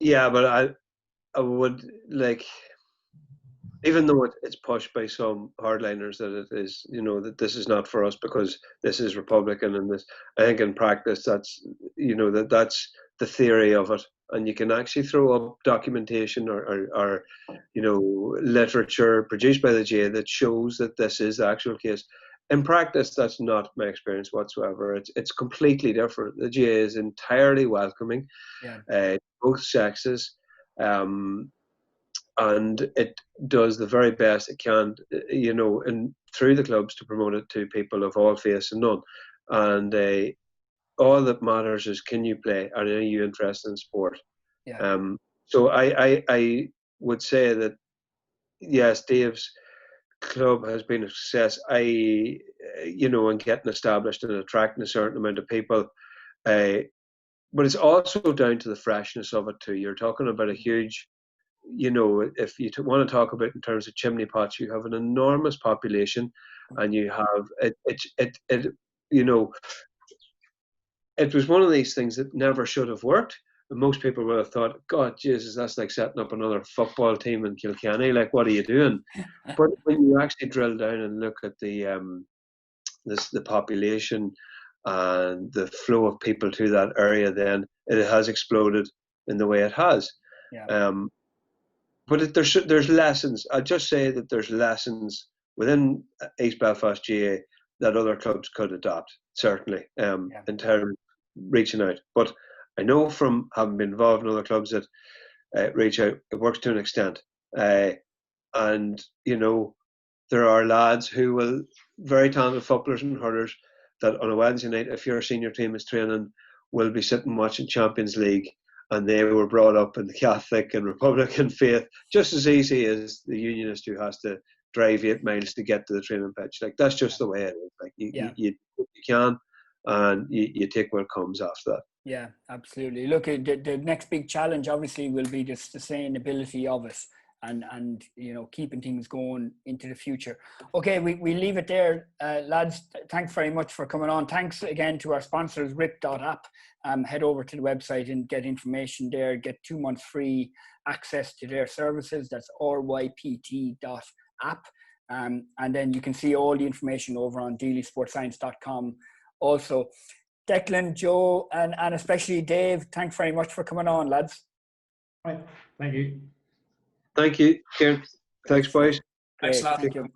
Yeah, but I would like, even though it's pushed by some hardliners that it is, that this is not for us because this is Republican, and this, I think in practice that's that's the theory of it, and you can actually throw up documentation or literature produced by the GAA that shows that this is the actual case. In practice, that's not my experience whatsoever. It's completely different. The GAA is entirely welcoming, both sexes, and it does the very best it can, and through the clubs to promote it to people of all faiths and none. And all that matters is, can you play? Are you interested in sport? So I would say that yes, Dave's club has been a success. In getting established and attracting a certain amount of people, but it's also down to the freshness of it too. You're talking about a huge, if you want to talk about in terms of chimney pots, you have an enormous population, and you have it was one of these things that never should have worked. And most people would have thought, God, Jesus, that's like setting up another football team in Kilkenny. Like, what are you doing? But when you actually drill down and look at the population and the flow of people to that area, then it has exploded in the way it has. But there's lessons. I'd just say that there's lessons within East Belfast GAA that other clubs could adopt, certainly, in terms of reaching out. But I know from having been involved in other clubs that reach out, it works to an extent. And, there are lads who will, very talented footballers and hurlers, that on a Wednesday night, if your senior team is training, will be sitting watching Champions League, and they were brought up in the Catholic and Republican faith, just as easy as the Unionist who has to drive 8 miles to get to the training pitch. Like, that's just the way it is. Like, you can, and you take what comes after that. Yeah, absolutely. Look, the next big challenge obviously will be the sustainability of it, and keeping things going into the future. Okay, we leave it there, lads. Thanks very much for coming on. Thanks again to our sponsors, rip.app. Head over to the website and get information there. Get 2 months free access to their services. That's rypt.app. And then you can see all the information over on dailysportscience.com. Also, Declan, Joe, and especially Dave, thanks very much for coming on, lads. Right. Thank you. Thank you, Kieran. Thanks, boys. Thanks a lot. Thank you.